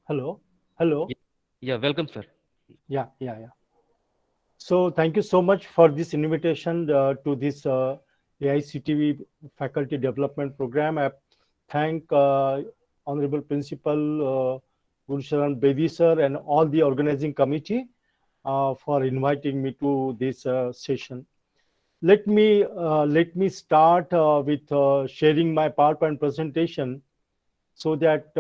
Hello. Hello. Yeah, yeah, welcome, sir. Yeah. So thank you so much for this invitation to this AICTV Faculty Development Program. I thank Honorable Principal Gursharan Bedi sir and all the organizing committee for inviting me to this session. Let me start with sharing my PowerPoint presentation so that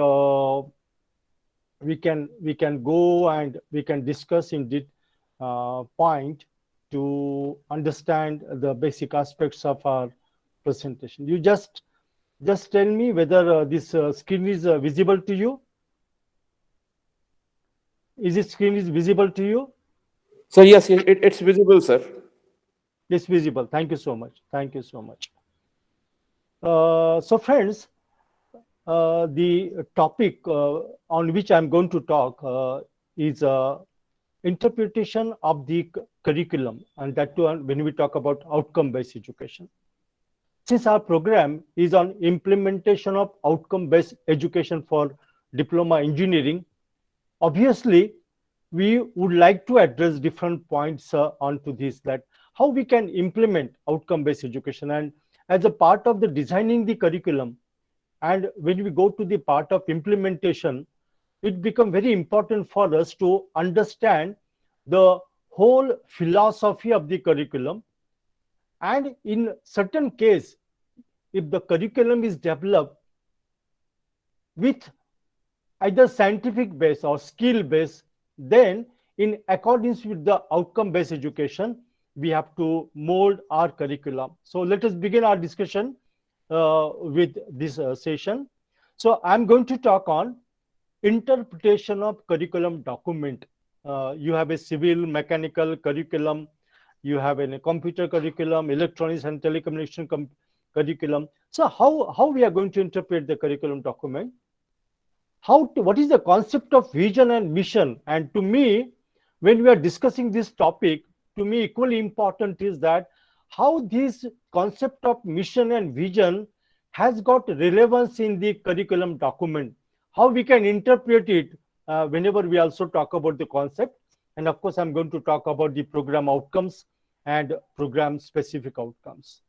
we can go and we can discuss in this point to understand the basic aspects of our presentation. You just tell me whether this screen is visible to you. Is this screen is visible to you? So yes, it's visible, sir. It's visible. Thank you so much. Thank you so much. So friends, the topic on which I'm going to talk is interpretation of the curriculum, and that too when we talk about outcome-based education. Since our program is on implementation of outcome-based education for diploma engineering, obviously we would like to address different points onto this, that how we can implement outcome-based education, and as a part of the designing the curriculum, and when we go to the part of implementation, it becomes very important for us to understand the whole philosophy of the curriculum. And in certain case, if the curriculum is developed with either scientific base or skill base, then in accordance with the outcome based education, we have to mold our curriculum. So let us begin our discussion with this session. So I'm going to talk on interpretation of curriculum document. You have a civil mechanical curriculum, you have a computer curriculum, electronics and telecommunication curriculum. So how we are going to interpret the curriculum document? What is the concept of vision and mission? And to me, when we are discussing this topic, to me equally important is that how this concept of mission and vision has got relevance in the curriculum document, how we can interpret it whenever we also talk about the concept. And of course, I'm going to talk about the program outcomes and program specific outcomes.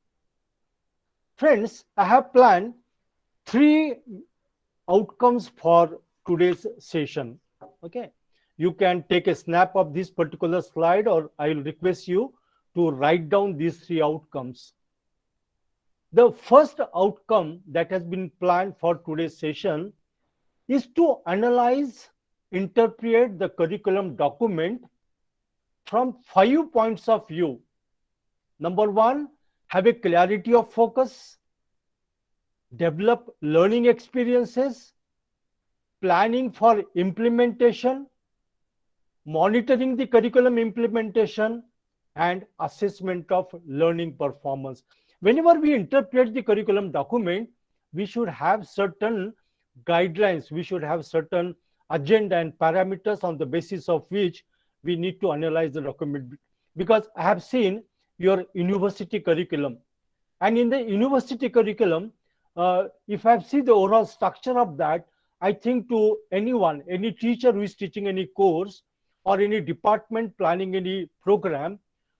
Friends, I have planned three outcomes for today's session. Okay, you can take a snap of this particular slide, or I will request you to write down these three outcomes. The first outcome that has been planned for today's session is to analyze, interpret the curriculum document from 5 points of view. Number one, have a clarity of focus, develop learning experiences, planning for implementation, monitoring the curriculum implementation, and assessment of learning performance. Whenever we interpret the curriculum document, we should have certain guidelines, we should have certain agenda and parameters on the basis of which we need to analyze the document. Because I have seen your university curriculum, and in the university curriculum, if I see the overall structure of that, I think to anyone, any teacher who is teaching any course or any department planning any program,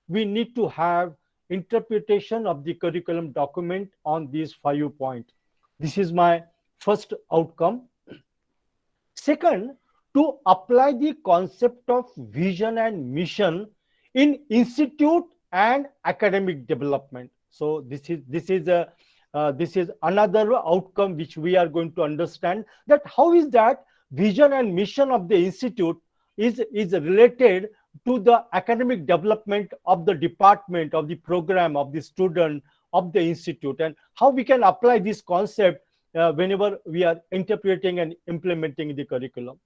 we need to have interpretation of the curriculum document on these 5 points. This is my first outcome. Second, to apply the concept of vision and mission in institute and academic development. So this is another outcome which we are going to understand, that how is that vision and mission of the institute is related to the academic development of the department, of the program, of the student, of the institute, and how we can apply this concept whenever we are interpreting and implementing the curriculum.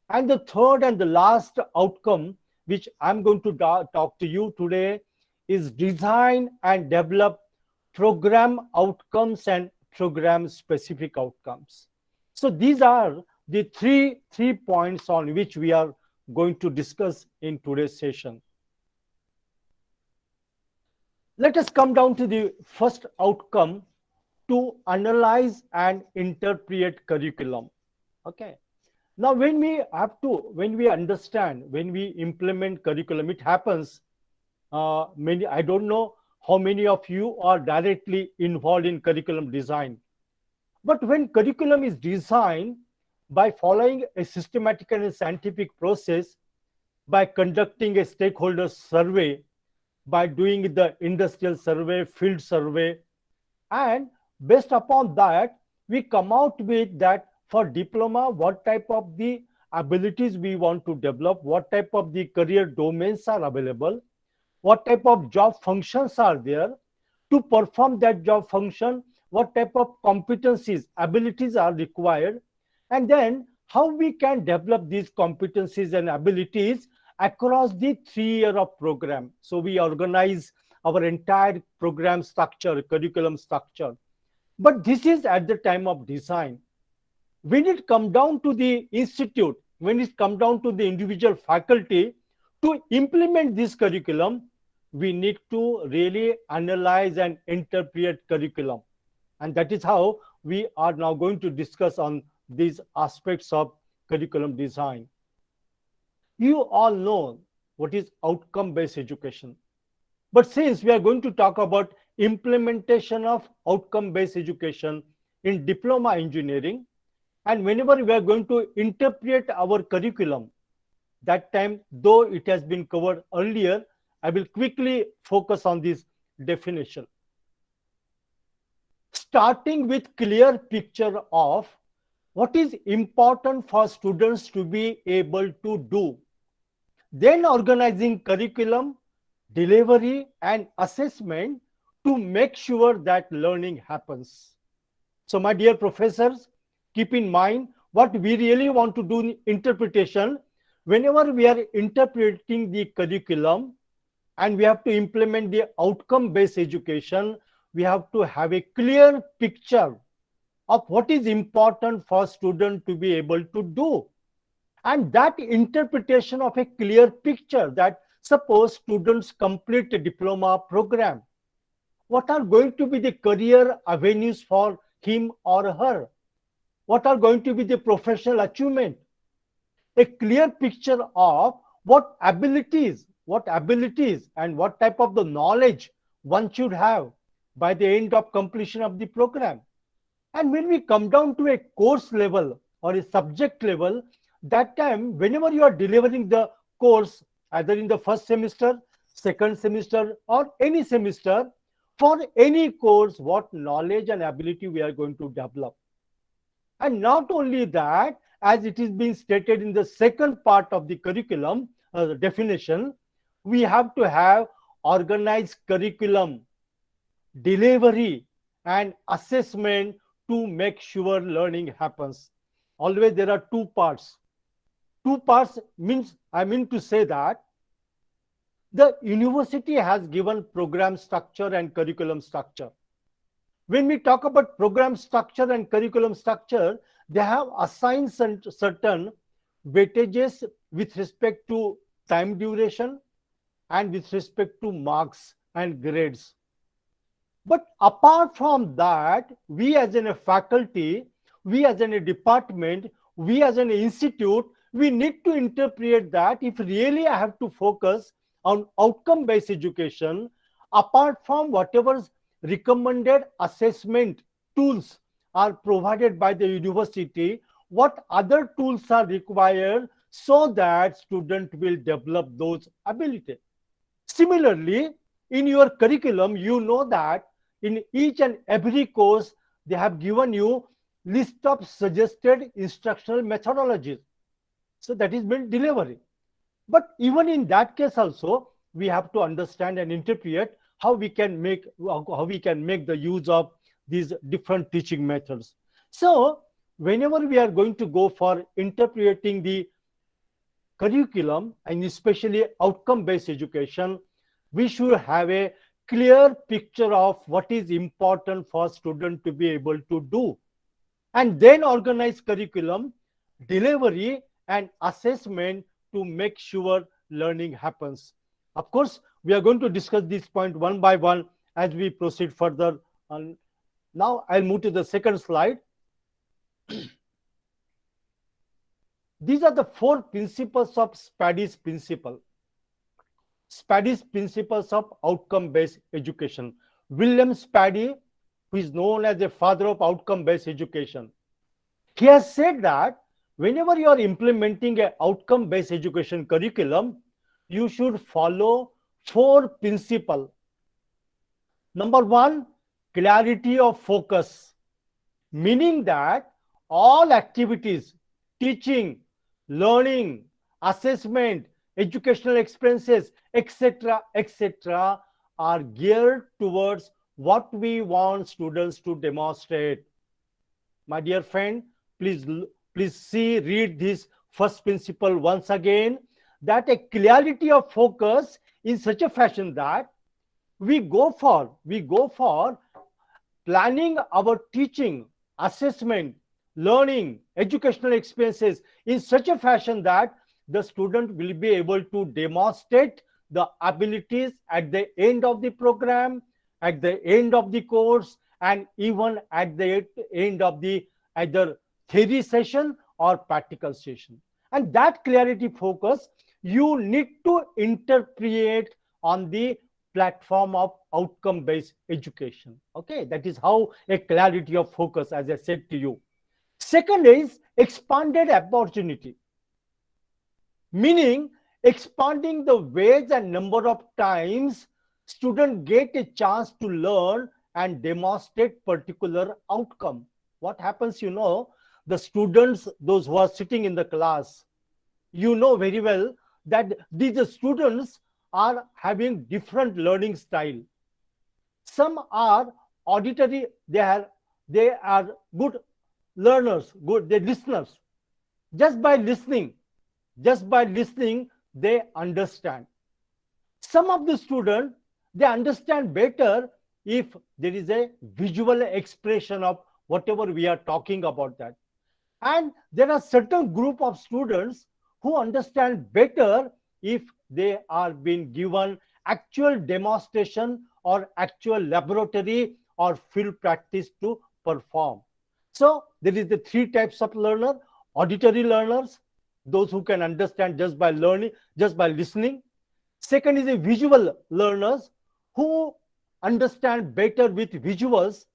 And the third and the last outcome which I'm going to talk to you today is design and develop program outcomes and program specific outcomes. So these are the three points on which we are going to discuss in today's session. Let us come down to the first outcome, to analyze and interpret curriculum. Okay. Now, when we understand, when we implement curriculum, it happens. Many, I don't know how many of you are directly involved in curriculum design, but when curriculum is designed by following a systematic and a scientific process, by conducting a stakeholder survey, by doing the industrial survey, field survey, and based upon that, we come out with that for diploma, what type of the abilities we want to develop, what type of the career domains are available, what type of job functions are there to perform that job function, what type of competencies, abilities are required, and then how we can develop these competencies and abilities across the 3 year of program. So we organize our entire program structure, curriculum structure. But this is at the time of design. When it come down to the institute, when it come down to the individual faculty to implement this curriculum, we need to really analyze and interpret curriculum. And that is how we are now going to discuss on these aspects of curriculum design. You all know what is outcome based education. But since we are going to talk about implementation of outcome based education in diploma engineering, and whenever we are going to interpret our curriculum, that time, though it has been covered earlier, I will quickly focus on this definition. Starting with clear picture of what is important for students to be able to do. Then organizing curriculum, delivery, and assessment to make sure that learning happens. So, my dear professors, keep in mind what we really want to do in interpretation. Whenever we are interpreting the curriculum and we have to implement the outcome based education, we have to have a clear picture of what is important for student to be able to do. And that interpretation of a clear picture, that suppose students complete a diploma program, what are going to be the career avenues for him or her? What are going to be the professional achievement? A clear picture of what abilities and what type of the knowledge one should have by the end of completion of the program. And when we come down to a course level or a subject level, that time, whenever you are delivering the course, either in the first semester, second semester, or any semester, for any course, what knowledge and ability we are going to develop. And not only that, as it is being stated in the second part of the curriculum definition, we have to have organized curriculum, delivery, and assessment to make sure learning happens. Always there are two parts. Two parts means, I mean to say that the university has given program structure and curriculum structure. When we talk about program structure and curriculum structure, they have assigned certain weightages with respect to time duration and with respect to marks and grades. But apart from that, we as a faculty, we as a department, we as an institute, we need to interpret that if really I have to focus on outcome based education, apart from whatever recommended assessment tools are provided by the university, what other tools are required so that student will develop those abilities. Similarly, in your curriculum, you know that in each and every course, they have given you list of suggested instructional methodologies. So that is meant delivery. But even in that case also, we have to understand and interpret how we can make the use of these different teaching methods. So whenever we are going to go for interpreting the curriculum and especially outcome based education, we should have a clear picture of what is important for student to be able to do, and then organize curriculum, delivery, and assessment to make sure learning happens. Of course, we are going to discuss this point one by one as we proceed further. Now I'll move to the second slide. These are the four principles of Spaddy's principle. Spaddy's principles of outcome-based education. William Spaddy, who is known as the father of outcome-based education, he has said that whenever you are implementing an outcome-based education curriculum, you should follow four principles. Number one, clarity of focus, meaning that all activities, teaching, learning, assessment, educational experiences, etc., etc., are geared towards what we want students to demonstrate. My dear friend, please read this first principle once again, that a clarity of focus in such a fashion that we go for planning our teaching, assessment, learning, educational experiences in such a fashion that the student will be able to demonstrate the abilities at the end of the program, at the end of the course, and even at the end of the either theory session or practical session. And that clarity focus you need to interpret on the platform of outcome based education. Okay, that is how a clarity of focus, as I said to you. Second is expanded opportunity, meaning expanding the ways and number of times students get a chance to learn and demonstrate particular outcome. What happens, the students, those who are sitting in the class, you know very well that these students are having different learning style. Some are auditory, they are good learners, good they listeners. Just by listening, they understand. Some of the students, they understand better if there is a visual expression of whatever we are talking about that. And there are certain group of students who understand better if they are being given actual demonstration or actual laboratory or field practice to perform. So there is the three types of learner: auditory learners, those who can understand just by learning, just by listening. Second is the visual learners who understand better with visuals.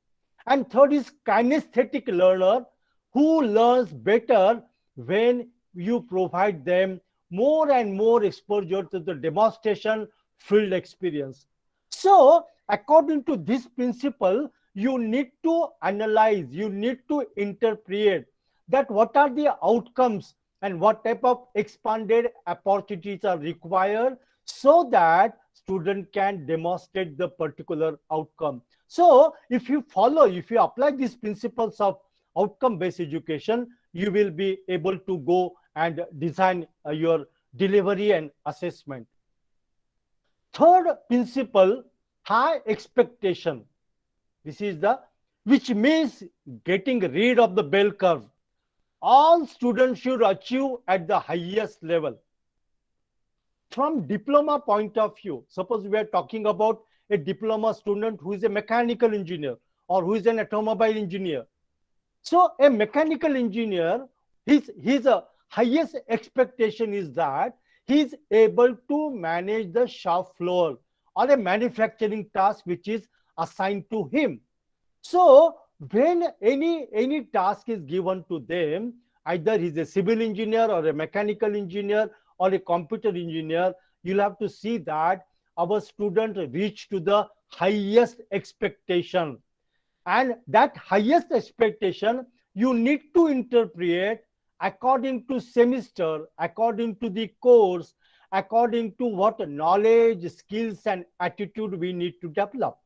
And third is kinesthetic learner who learns better when you provide them more and more exposure to the demonstration field experience. So, according to this principle, you need to analyze, you need to interpret that what are the outcomes and what type of expanded opportunities are required so that student can demonstrate the particular outcome. So if you apply these principles of outcome based education, you will be able to go and design your delivery and assessment. Third principle, high expectation. This is the which means getting rid of the bell curve. All students should achieve at the highest level. From diploma point of view, suppose we are talking about a diploma student who is a mechanical engineer or who is an automobile engineer. So a mechanical engineer, his highest expectation is that he is able to manage the shop floor or a manufacturing task which is assigned to him. So when any task is given to them, either he's a civil engineer or a mechanical engineer or a computer engineer, you'll have to see that our student reach to the highest expectation. And that highest expectation you need to interpret according to semester, according to the course, according to what knowledge, skills, and attitude we need to develop.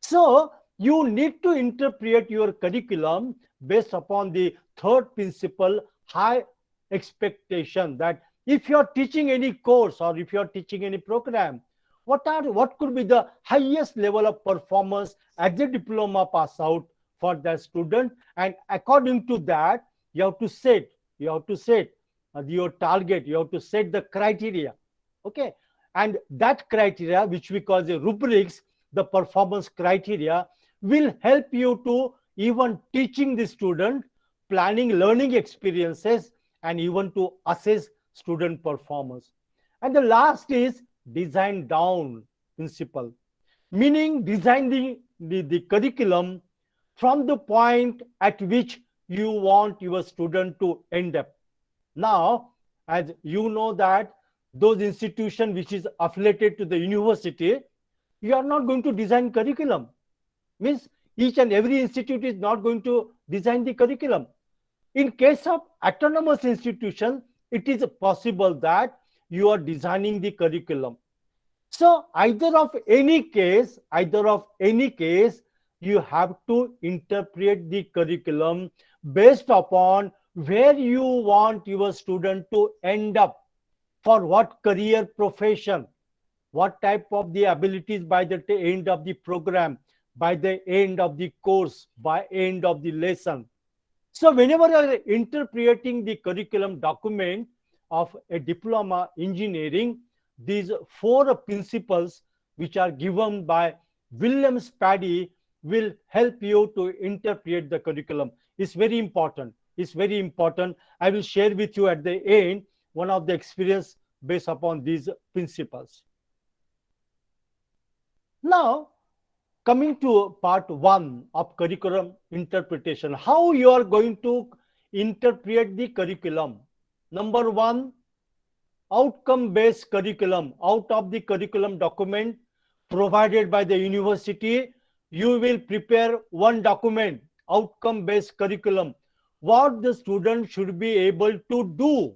So you need to interpret your curriculum based upon the third principle, high expectation, that if you are teaching any course or if you are teaching any program, what could be the highest level of performance as a diploma pass out for the student, and according to that you have to set your target, you have to set the criteria. Okay, and that criteria, which we call the rubrics, the performance criteria, will help you to even teaching the student, planning learning experiences, and even to assess student performance. And the last is design down principle, meaning design the curriculum from the point at which you want your student to end up. Now, as you know that those institutions which is affiliated to the university, you are not going to design curriculum. Means each and every institute is not going to design the curriculum. In case of autonomous institution, it is possible that you are designing the curriculum. So either of any case, you have to interpret the curriculum based upon where you want your student to end up, for what career profession, what type of the abilities by the end of the program, by the end of the course, by end of the lesson. So whenever you are interpreting the curriculum document of a diploma engineering, these four principles which are given by William Spaddy will help you to interpret the curriculum. It's very important. It's very important. I will share with you at the end one of the experience based upon these principles. Now, coming to part one of curriculum interpretation, how you are going to interpret the curriculum. Number one, outcome based curriculum. Out of the curriculum document provided by the university, you will prepare one document, outcome based curriculum, what the student should be able to do,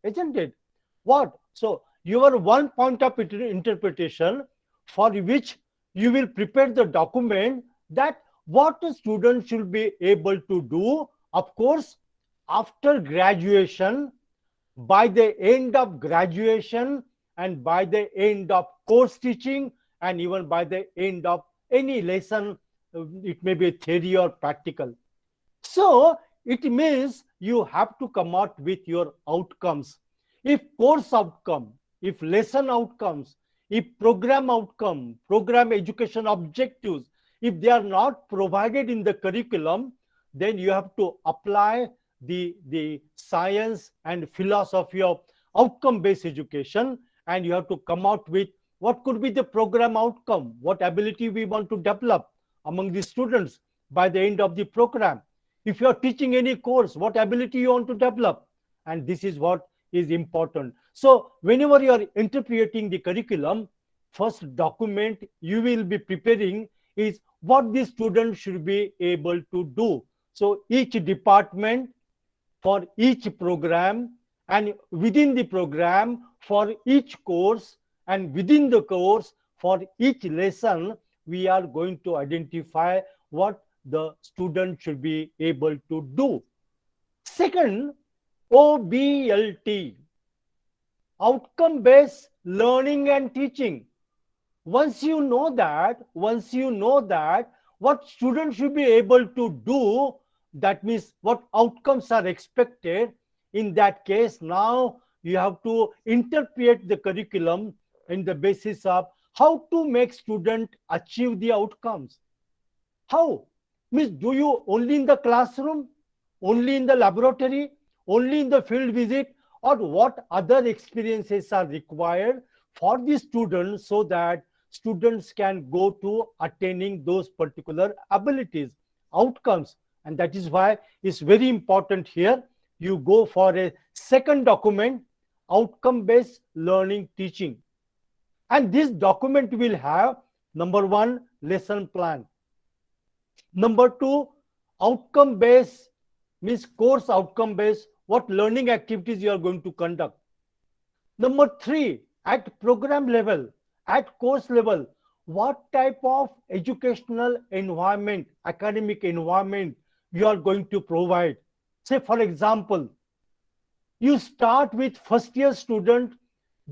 isn't it? What? So your one point of interpretation for which you will prepare the document, that what the student should be able to do, of course, after graduation, by the end of graduation, and by the end of course teaching, and even by the end of any lesson, it may be theory or practical. So it means you have to come out with your outcomes. If course outcome, if lesson outcomes, if program outcome, program education objectives, if they are not provided in the curriculum, then you have to apply the science and philosophy of outcome based education, and you have to come out with what could be the program outcome, what ability we want to develop among the students by the end of the program. If you are teaching any course, what ability you want to develop, and this is what is important. So whenever you are interpreting the curriculum, first document you will be preparing is what the student should be able to do. So each department for each program, and within the program for each course, and within the course for each lesson, we are going to identify what the student should be able to do. Second, OBLT, outcome based learning and teaching. Once you know that, what students should be able to do, that means what outcomes are expected, in that case now you have to interpret the curriculum in the basis of how to make student achieve the outcomes. How? Means, do you only in the classroom, only in the laboratory, only in the field visit, or what other experiences are required for the students, so that students can go to attaining those particular abilities, outcomes. And that is why it's very important here you go for a second document, outcome based learning teaching. And this document will have, number one, lesson plan. Number two, outcome based, means course outcome based, what learning activities you are going to conduct. Number three, at program level, at course level, what type of educational environment, academic environment you are going to provide. Say, for example, you start with first year student,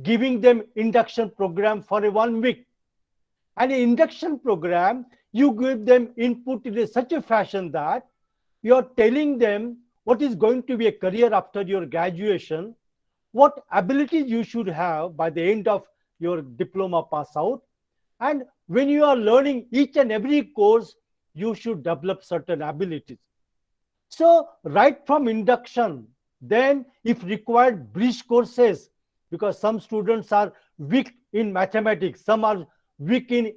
giving them induction program for a 1 week. And in induction program, you give them input in such a fashion that you are telling them what is going to be a career after your graduation, what abilities you should have by the end of your diploma pass out. And when you are learning each and every course, you should develop certain abilities. So right from induction, Then, if required, bridge courses, because some students are weak in mathematics, some are weak in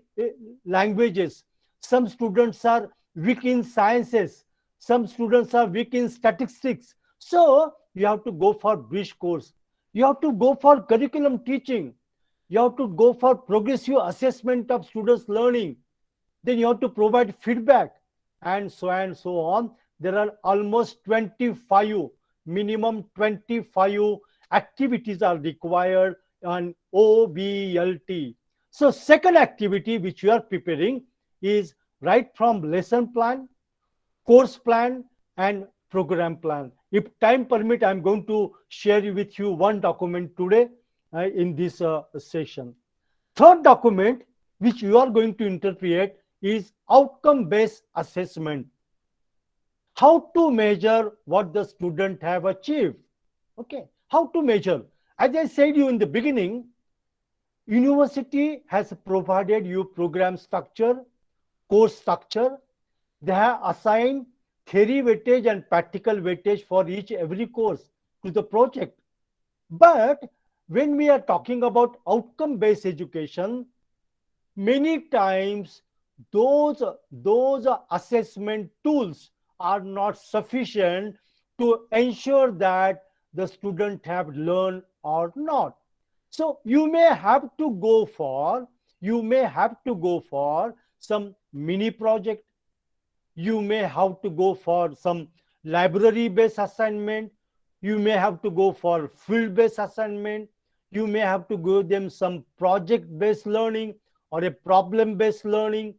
languages, some students are weak in sciences, some students are weak in statistics. So you have to go for bridge course. You have to go for curriculum teaching. You have to go for progressive assessment of students' learning. Then you have to provide feedback, and so on. There are almost 25, minimum 25 activities are required on OBLT. So second activity which you are preparing is right from lesson plan, course plan, and program plan. If time permit, I'm going to share with you one document today in this session. Third document which you are going to interpret is outcome based assessment. How to measure what the student have achieved. Okay, how to measure? As I said you in the beginning, university has provided you program structure, course structure. They have assigned theory weightage and practical weightage for each every course to the project. But when we are talking about outcome based education, many times those assessment tools are not sufficient to ensure that the student have learned or not. So you may have to go for some mini project. You may have to go for some library based assignment. You may have to go for field based assignment. You may have to go them some project based learning or a problem based learning.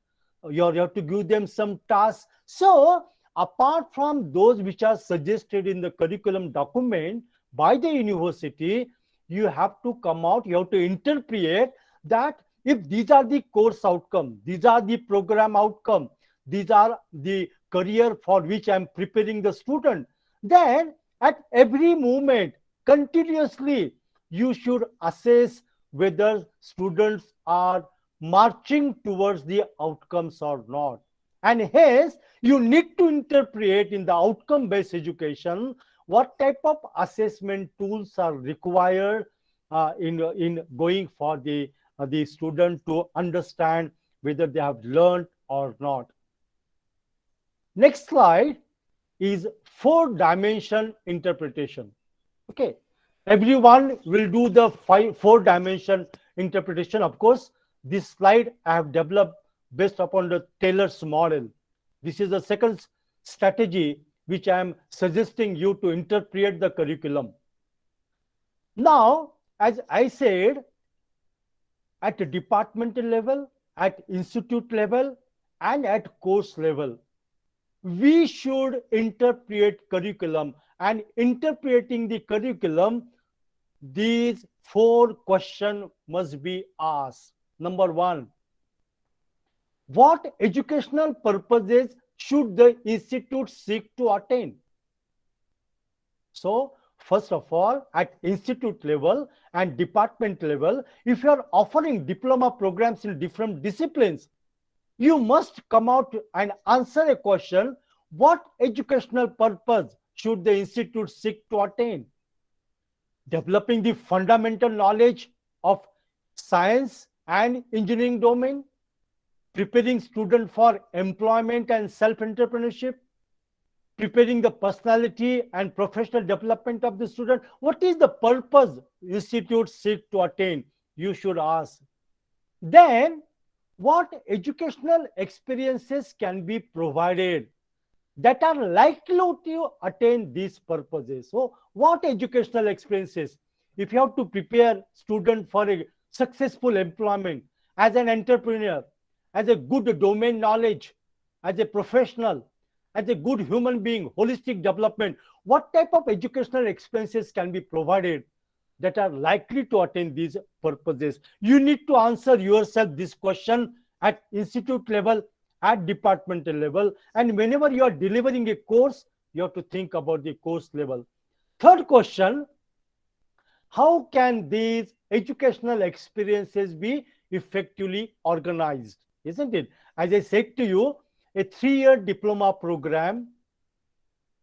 You have to give them some tasks. So apart from those which are suggested in the curriculum document by the university, you have to come out, you have to interpret that if these are the course outcome, these are the program outcome, these are the career for which I'm preparing the student, then at every moment, continuously, you should assess whether students are marching towards the outcomes or not. And hence, you need to interpret in the outcome based education what type of assessment tools are required in going for the student to understand whether they have learned or not. Next slide is four-dimension interpretation. Okay, everyone will do the four-dimension interpretation. Of course, this slide I have developed based upon the Taylor's model. This is the second strategy which I am suggesting you to interpret the curriculum. Now, as I said, at the departmental level, at institute level, and at course level, we should interpret curriculum, and interpreting the curriculum, these four questions must be asked. Number one, what educational purposes should the institute seek to attain? So first of all, at institute level and department level, if you are offering diploma programs in different disciplines, you must come out and answer a question: what educational purpose should the institute seek to attain? Developing the fundamental knowledge of science and engineering domain, preparing students for employment and self-entrepreneurship, preparing the personality and professional development of the student. What is the purpose institute seek to attain? You should ask. Then, what educational experiences can be provided that are likely to attain these purposes? So, what educational experiences? If you have to prepare student for a successful employment as an entrepreneur, as a good domain knowledge, as a professional, as a good human being, holistic development, what type of educational experiences can be provided that are likely to attain these purposes? You need to answer yourself this question at institute level, at departmental level, and whenever you are delivering a course, you have to think about the course level. Third question, how can these educational experiences be effectively organized? Isn't it? As I said to you, a 3-year diploma program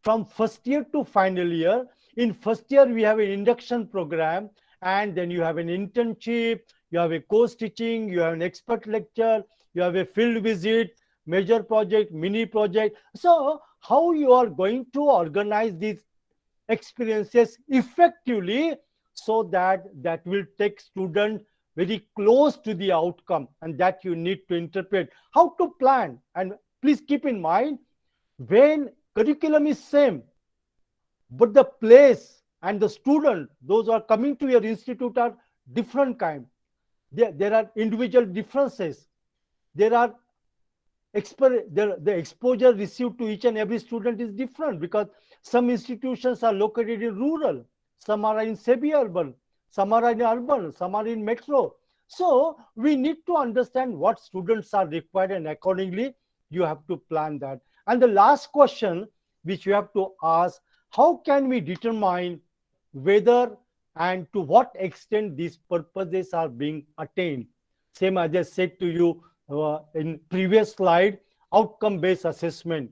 from first year to final year, In first year, we have an induction program, and then you have an internship, you have a course teaching, you have an expert lecture, you have a field visit, major project, mini project. So how you are going to organize these experiences effectively, so that that will take student very close to the outcome, and that you need to interpret how to plan. And please keep in mind, when curriculum is same, but the place and the student, those who are coming to your institute, are different kind. There are individual differences. There are the exposure received to each and every student is different, because some institutions are located in rural, some are in semi-urban, some are in urban, some are in metro. So we need to understand what students are required, and accordingly you have to plan that. And the last question which you have to ask: how can we determine whether and to what extent these purposes are being attained? Same as I said to you in previous slide, outcome based assessment.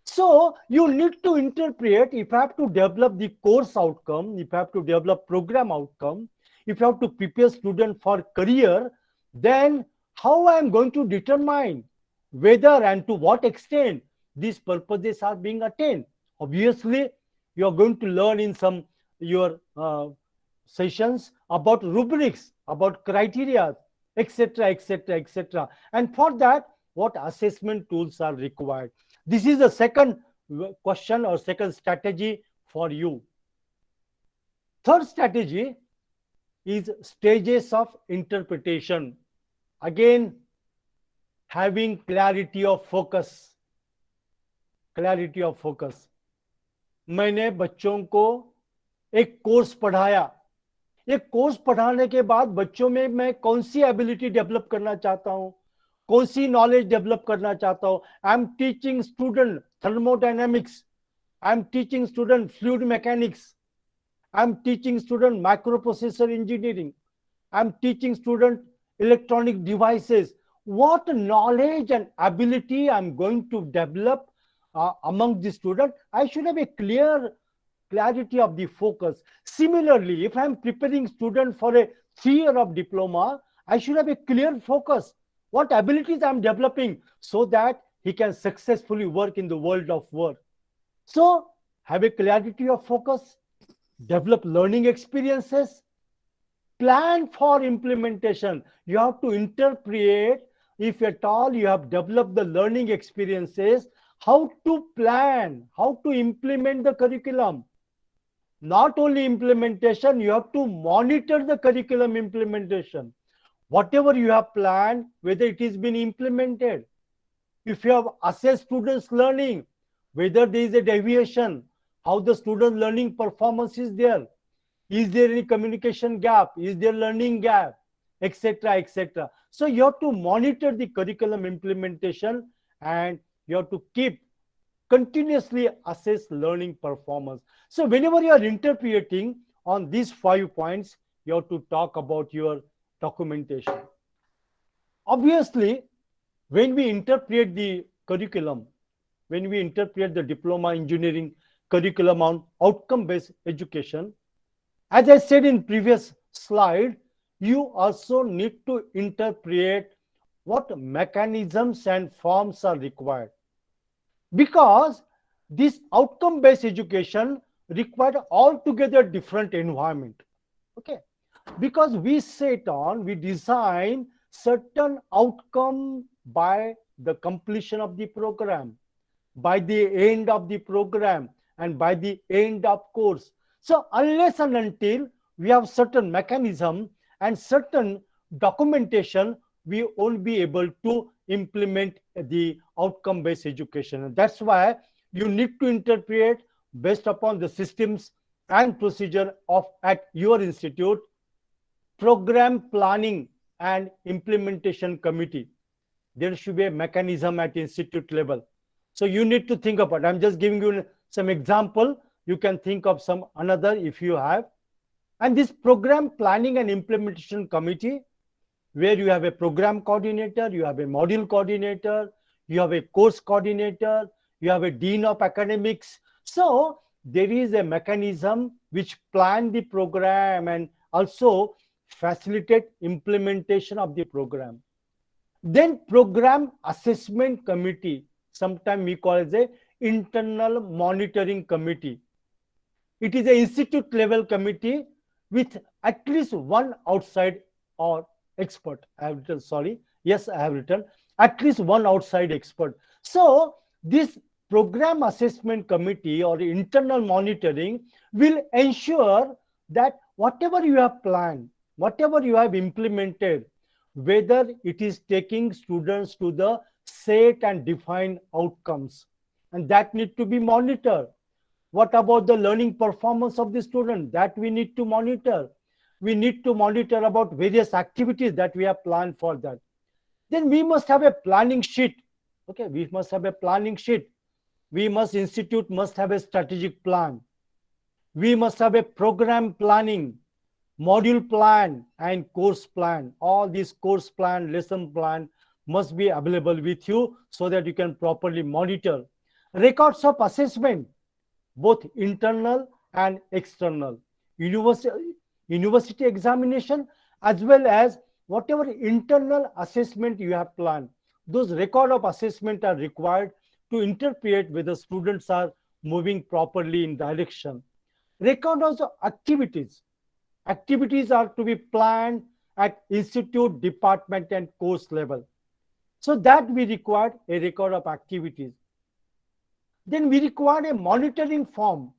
So you need to interpret, if I have to develop the course outcome, if I have to develop program outcome, if you have to prepare student for career, then how I am going to determine whether and to what extent these purposes are being attained. Obviously, you are going to learn in some your sessions about rubrics, about criteria, etc., etc., etc. And for that, what assessment tools are required? This is the second question or second strategy for you. Third strategy is stages of interpretation. Again, having clarity of focus. Clarity of focus. मैंने बच्चों को एक course पढ़ाया, ये course पढ़ाने के बाद बच्चों में मैं कौन सी एबिलिटी डेवलप करना चाहता हूं, कौन सी नॉलेज डेवलप करना चाहता हूं. I am teaching student thermodynamics, I am teaching student fluid mechanics, I am teaching student micro processor engineering, I am teaching student electronic devices. What knowledge and ability I'm going to develop among the student? I should have a clarity of the focus. Similarly, if I'm preparing student for a 3 year of diploma, I should have a clear focus. What abilities I'm developing, so that he can successfully work in the world of work. So have a clarity of focus, develop learning experiences, plan for implementation. You have to interpret, if at all you have developed the learning experiences, how to plan, how to implement the curriculum. Not only implementation, you have to monitor the curriculum implementation. Whatever you have planned, whether it is been implemented. If you have assessed students' learning, whether there is a deviation, how the student learning performance is there. Is there any communication gap? Is there learning gap? Etc. etc. So you have to monitor the curriculum implementation, and you have to keep continuously assess learning performance. So whenever you are interpreting on these 5 points, you have to talk about your documentation. Obviously, when we interpret the curriculum, when we interpret the diploma engineering curriculum on outcome-based education, as I said in previous slide, you also need to interpret what mechanisms and forms are required. Because this outcome-based education required altogether different environment. Okay, because we design certain outcome by the completion of the program, by the end of the program, and by the end of course. So unless and until we have certain mechanism and certain documentation, we won't be able to implement the outcome-based education. And that's why you need to interpret based upon the systems and procedure of at your institute, program planning and implementation committee. There should be a mechanism at institute level. So you need to think about. I'm just giving you some example. You can think of some another if you have. And this program planning and implementation committee, where you have a program coordinator, you have a module coordinator, you have a course coordinator, you have a dean of academics. So there is a mechanism which plan the program and also facilitate implementation of the program. Then program assessment committee, sometimes we call it a internal monitoring committee. It is an institute level committee with at least one outside or expert. I have written, sorry, yes, I have written at least one outside expert. So this program assessment committee or internal monitoring will ensure that whatever you have planned, whatever you have implemented, whether it is taking students to the set and defined outcomes, and that need to be monitored. What about the learning performance of the student? That we need to monitor. We need to monitor about various activities that we have planned for that. Then we must have a planning sheet. Okay, we must have a planning sheet. We must, institute must have a strategic plan. We must have a program planning, module plan, and course plan. All these course plan, lesson plan must be available with you so that you can properly monitor. Records of assessment, both internal and external, university examination, as well as whatever internal assessment you have planned. Those record of assessment are required to interpret whether students are moving properly in direction. Record also activities. Activities are to be planned at institute, department, and course level. So that we require a record of activities. Then we require a monitoring form,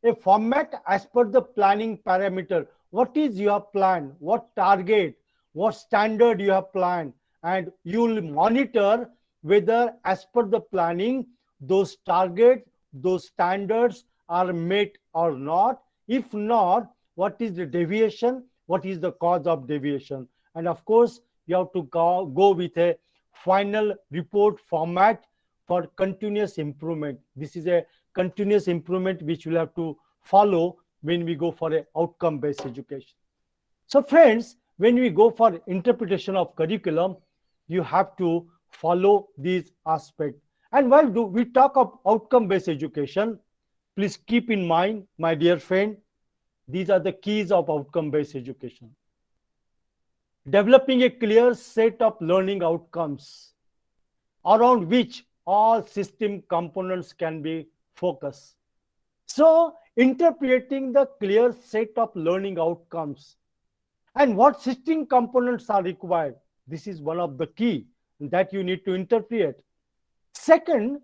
a format as per the planning parameter. What is your plan? What target? What standard you have planned? And you will monitor whether as per the planning, those targets, those standards are met or not. If not, what is the deviation? What is the cause of deviation? And of course, you have to go with a final report format for continuous improvement. This is a continuous improvement which we'll have to follow when we go for a outcome based education. So friends, when we go for interpretation of curriculum, you have to follow these aspects. And while we talk of outcome based education, please keep in mind, my dear friend, these are the keys of outcome based education. Developing a clear set of learning outcomes around which all system components can be focused. So, interpreting the clear set of learning outcomes and what system components are required. This is one of the key that you need to interpret. Second,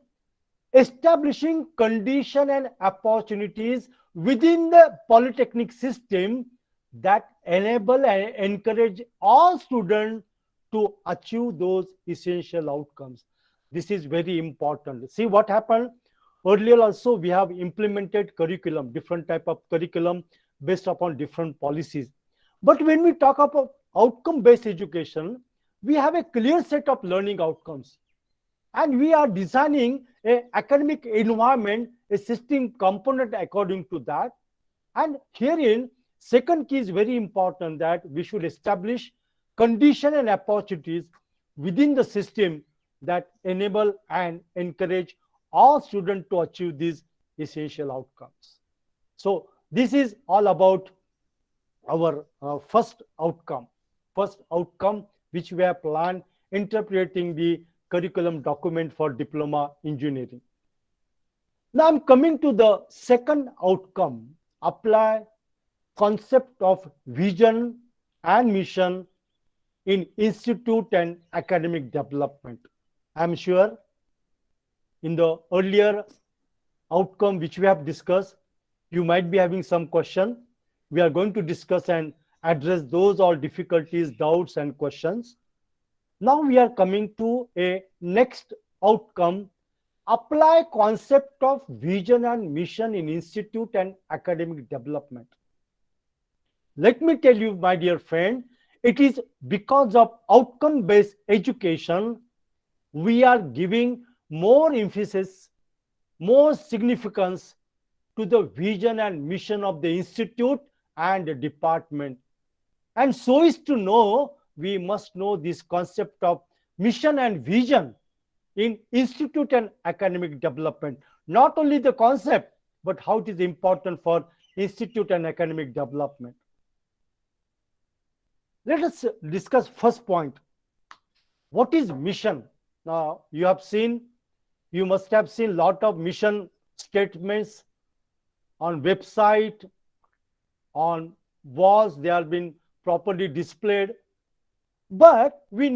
establishing condition and opportunities within the polytechnic system that enable and encourage all students to achieve those essential outcomes. This is very important. See what happened earlier. Also we have implemented curriculum, different type of curriculum based upon different policies. But when we talk about outcome based education, we have a clear set of learning outcomes, and we are designing a academic environment, a system component according to that. And herein second key is very important, that we should establish condition and opportunities within the system that enable and encourage all students to achieve these essential outcomes. So this is all about our first outcome which we have planned, interpreting the curriculum document for diploma engineering. Now I'm coming to the second outcome, apply concept of vision and mission in institute and academic development. I'm sure in the earlier outcome which we have discussed, you might be having some question. We are going to discuss and address those all difficulties, doubts, and questions. Now we are coming to a next outcome, apply concept of vision and mission in institute and academic development. Let me tell you, my dear friend, it is because of outcome based education we are giving more emphasis, more significance to the vision and mission of the institute and the department. And so is to know, we must know this concept of mission and vision in institute and academic development. Not only the concept, but how it is important for institute and academic development. Let us discuss first point. What is mission? Now, you must have seen lot of mission statements on website, on walls, they have been properly displayed. But we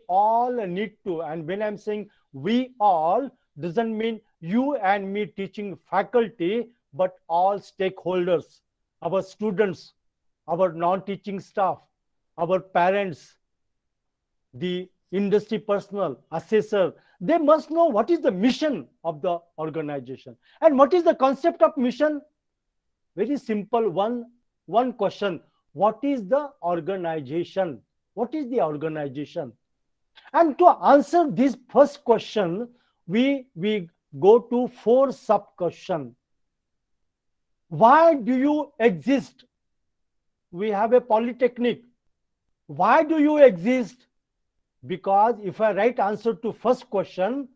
all need to, and when I'm saying we all, doesn't mean you and me teaching faculty, but all stakeholders, our students, our non-teaching staff, our parents, the industry personnel, assessor, they must know what is the mission of the organization. And what is the concept of mission? Very simple, one question. What is the organization? What is the organization? And to answer this first question, we go to four sub questions. Why do you exist? We have a polytechnic. Why do you exist? Because if I write answer to first question,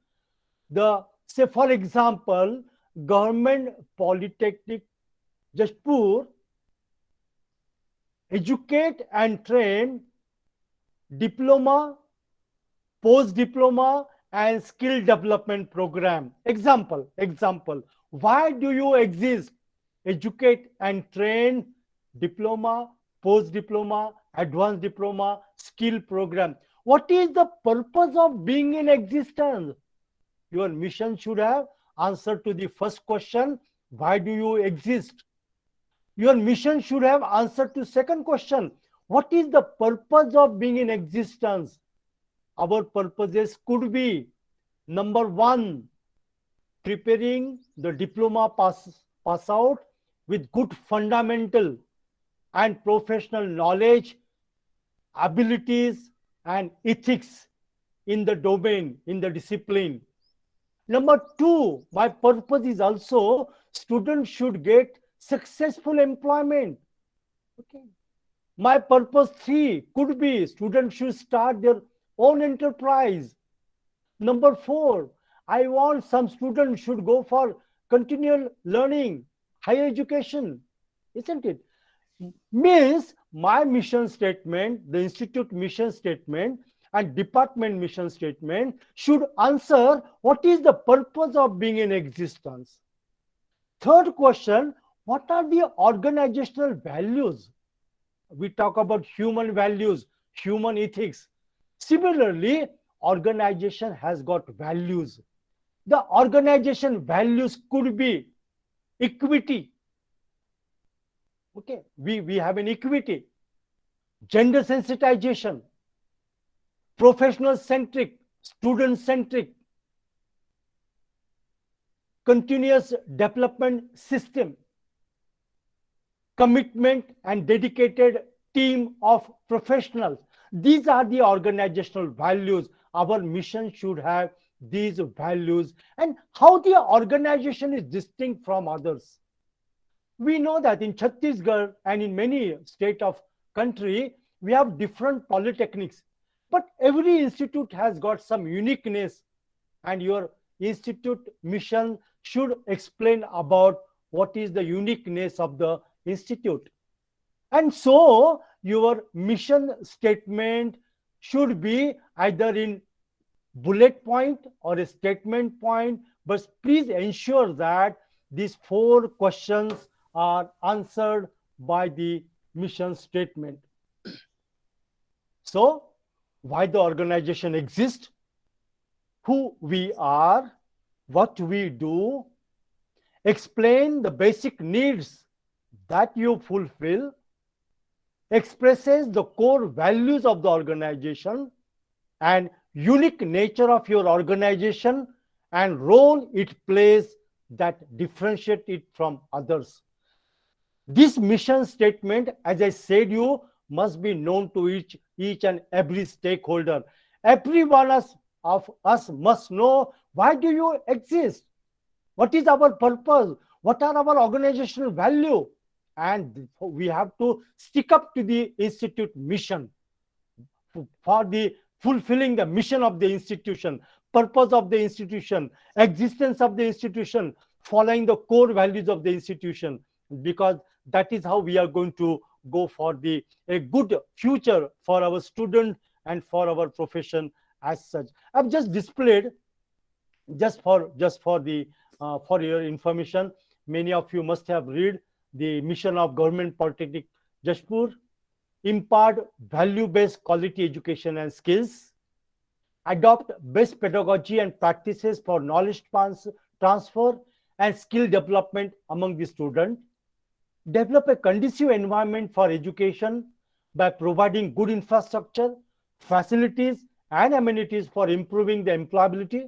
the say for example, government polytechnic Jashpur educate and train diploma, post diploma and skill development program. Example, why do you exist? Educate and train diploma, post diploma, advanced diploma, skill program. What is the purpose of being in existence? Your mission should have answer to the first question, why do you exist? Your mission should have answer to second question, what is the purpose of being in existence? Our purposes could be, number one, preparing the diploma pass out with good fundamental and professional knowledge, abilities and ethics in the domain, in the discipline. Number two, my purpose is also students should get successful employment. Okay. My purpose three could be students should start their own enterprise. Number four, I want some students should go for continual learning, higher education, isn't it? Means my mission statement, the institute mission statement and department mission statement should answer what is the purpose of being in existence. Third question, what are the organizational values? We talk about human values, human ethics. Similarly, organization has got values. The organization values could be equity. Okay, we have an equity, gender sensitization, professional centric, student centric, continuous development system, commitment and dedicated team of professionals. These are the organizational values. Our mission should have these values. And how the organization is distinct from others. We know that in Chhattisgarh and in many states of country, we have different polytechnics. But every institute has got some uniqueness, and your institute mission should explain about what is the uniqueness of the institute. And so your mission statement should be either in bullet point or a statement point, but please ensure that these four questions are answered by the mission statement. So, why the organization exists, who we are, what we do, explain the basic needs that you fulfill, expresses the core values of the organization and unique nature of your organization and role it plays that differentiate it from others. This mission statement, as I said, you must be known to each and every stakeholder. Every one of us must know, why do you exist? What is our purpose? What are our organizational value? And we have to stick up to the institute mission for the fulfilling the mission of the institution, purpose of the institution, existence of the institution, following the core values of the institution, because that is how we are going to go for the a good future for our student and for our profession as such. I've just displayed, just for the for your information. Many of you must have read the mission of Government Polytechnic Jashpur: impart value based quality education and skills, adopt best pedagogy and practices for knowledge transfer and skill development among the student, develop a conducive environment for education by providing good infrastructure, facilities, and amenities for improving the employability,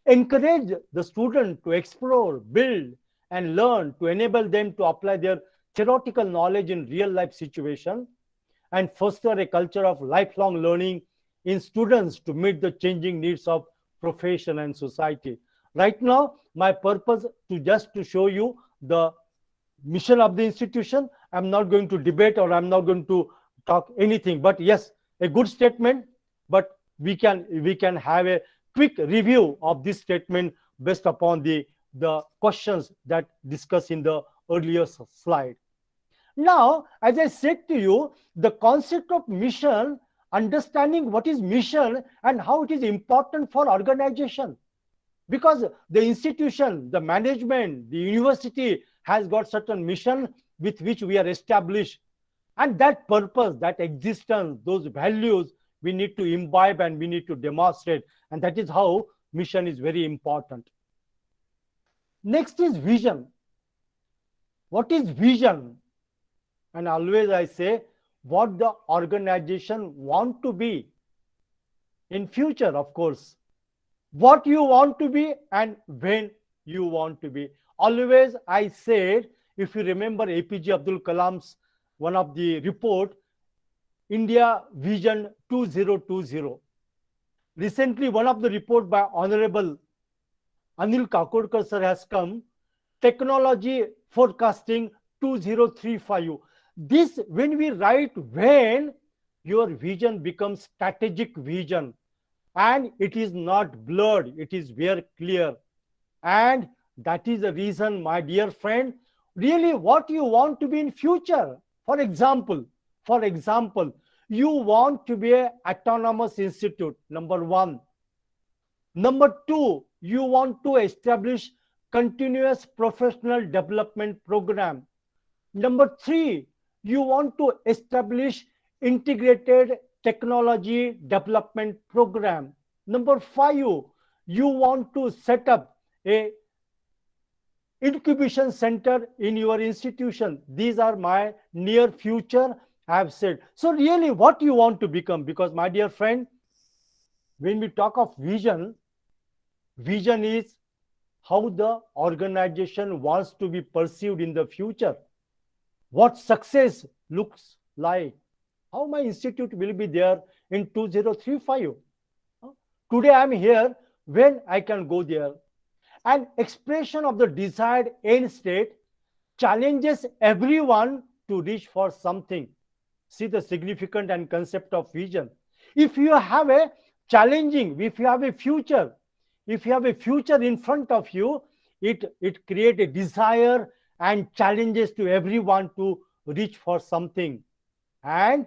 encourage the student to explore, build, and learn to enable them to apply their theoretical knowledge in real life situation, and foster a culture of lifelong learning in students to meet the changing needs of profession and society. Right now, my purpose to just to show you the mission of the institution. I'm not going to debate, or I'm not going to talk anything, but yes, a good statement. But we can have a quick review of this statement based upon the questions that discussed in the earlier slide. Now, as I said to you, the concept of mission, understanding what is mission and how it is important for organization, because the institution, the management, the university has got certain mission with which we are established, and that purpose, that existence, those values we need to imbibe and we need to demonstrate, and that is how mission is very important. Next is vision. What is vision? And always I say, what the organization want to be in future, of course, what you want to be and when you want to be. Always I said, if you remember APJ Abdul Kalam's one of the report, India Vision 2020. Recently, one of the report by Honorable Anil Kakodkar sir has come, technology forecasting 2035. This, when we write when, your vision becomes strategic vision, and it is not blurred, it is very clear. And that is the reason, my dear friend, really what you want to be in future. For example, you want to be an autonomous institute, number one. Number two, you want to establish continuous professional development program. Number three, you want to establish integrated technology development program. Number five, you want to set up a incubation center in your institution. These are my near future, I have said. So really what you want to become, because my dear friend, when we talk of vision, vision is how the organization wants to be perceived in the future, what success looks like, how my institute will be there in 2035. Today I am here, when I can go there. An expression of the desired end state challenges everyone to reach for something. See the significant and concept of vision. If you have a challenging, if you have a future, if you have a future in front of you, it creates a desire and challenges to everyone to reach for something. And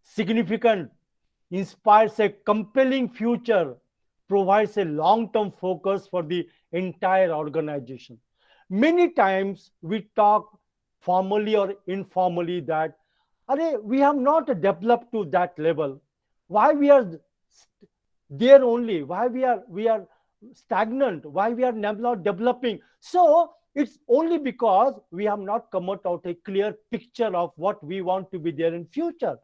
significant inspires a compelling future, provides a long-term focus for the entire organization. Many times we talk formally or informally that we have not developed to that level. Why we are there only? Why we are stagnant? Why we are not developing? So it's only because we have not come out a clear picture of what we want to be there in future.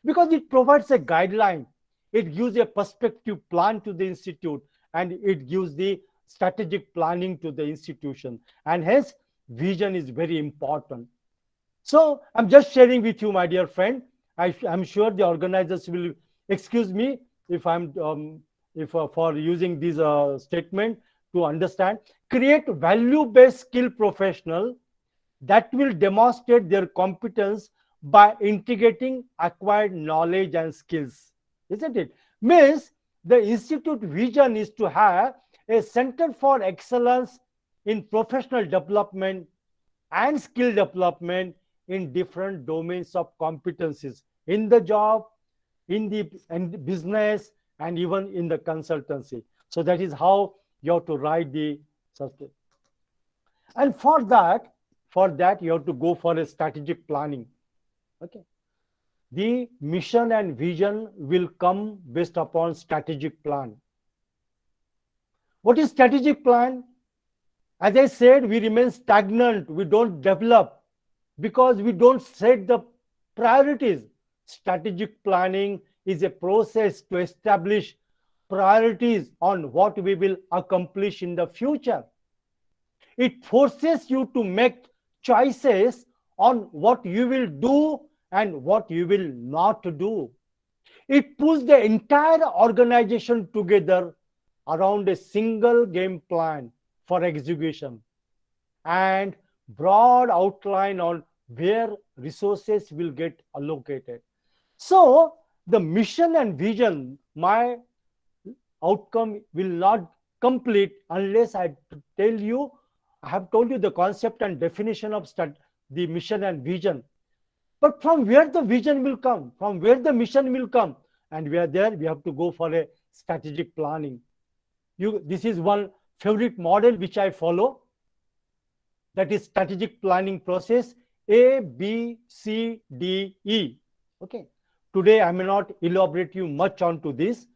Because it provides a guideline, it gives a perspective plan to the institute, and it gives the strategic planning to the institution, and hence vision is very important. So I'm just sharing with you, my dear friend. I'm sure the organizers will excuse me if I'm if for using this statement to understand. Create value-based skill professional that will demonstrate their competence by integrating acquired knowledge and skills, isn't it? Means the institute vision is to have a center for excellence in professional development and skill development in different domains of competencies in the job, in the business, and even in the consultancy. So that is how you have to write the sustain. And for that you have to go for a strategic planning. Okay. The mission and vision will come based upon strategic plan. What is strategic plan? As I said, we remain stagnant, we don't develop because we don't set the priorities. Strategic planning is a process to establish priorities on what we will accomplish in the future. It forces you to make choices on what you will do and what you will not do. It puts the entire organization together around a single game plan for execution and broad outline on where resources will get allocated. So, the mission and vision, my outcome will not complete unless I tell you, I have told you the concept and definition of the mission and vision. But from where the vision will come, from where the mission will come, and we are there, we have to go for a strategic planning. This is one favorite model which I follow, that is strategic planning process, A, B, C, D, E. Okay. Today I may not elaborate you much onto this,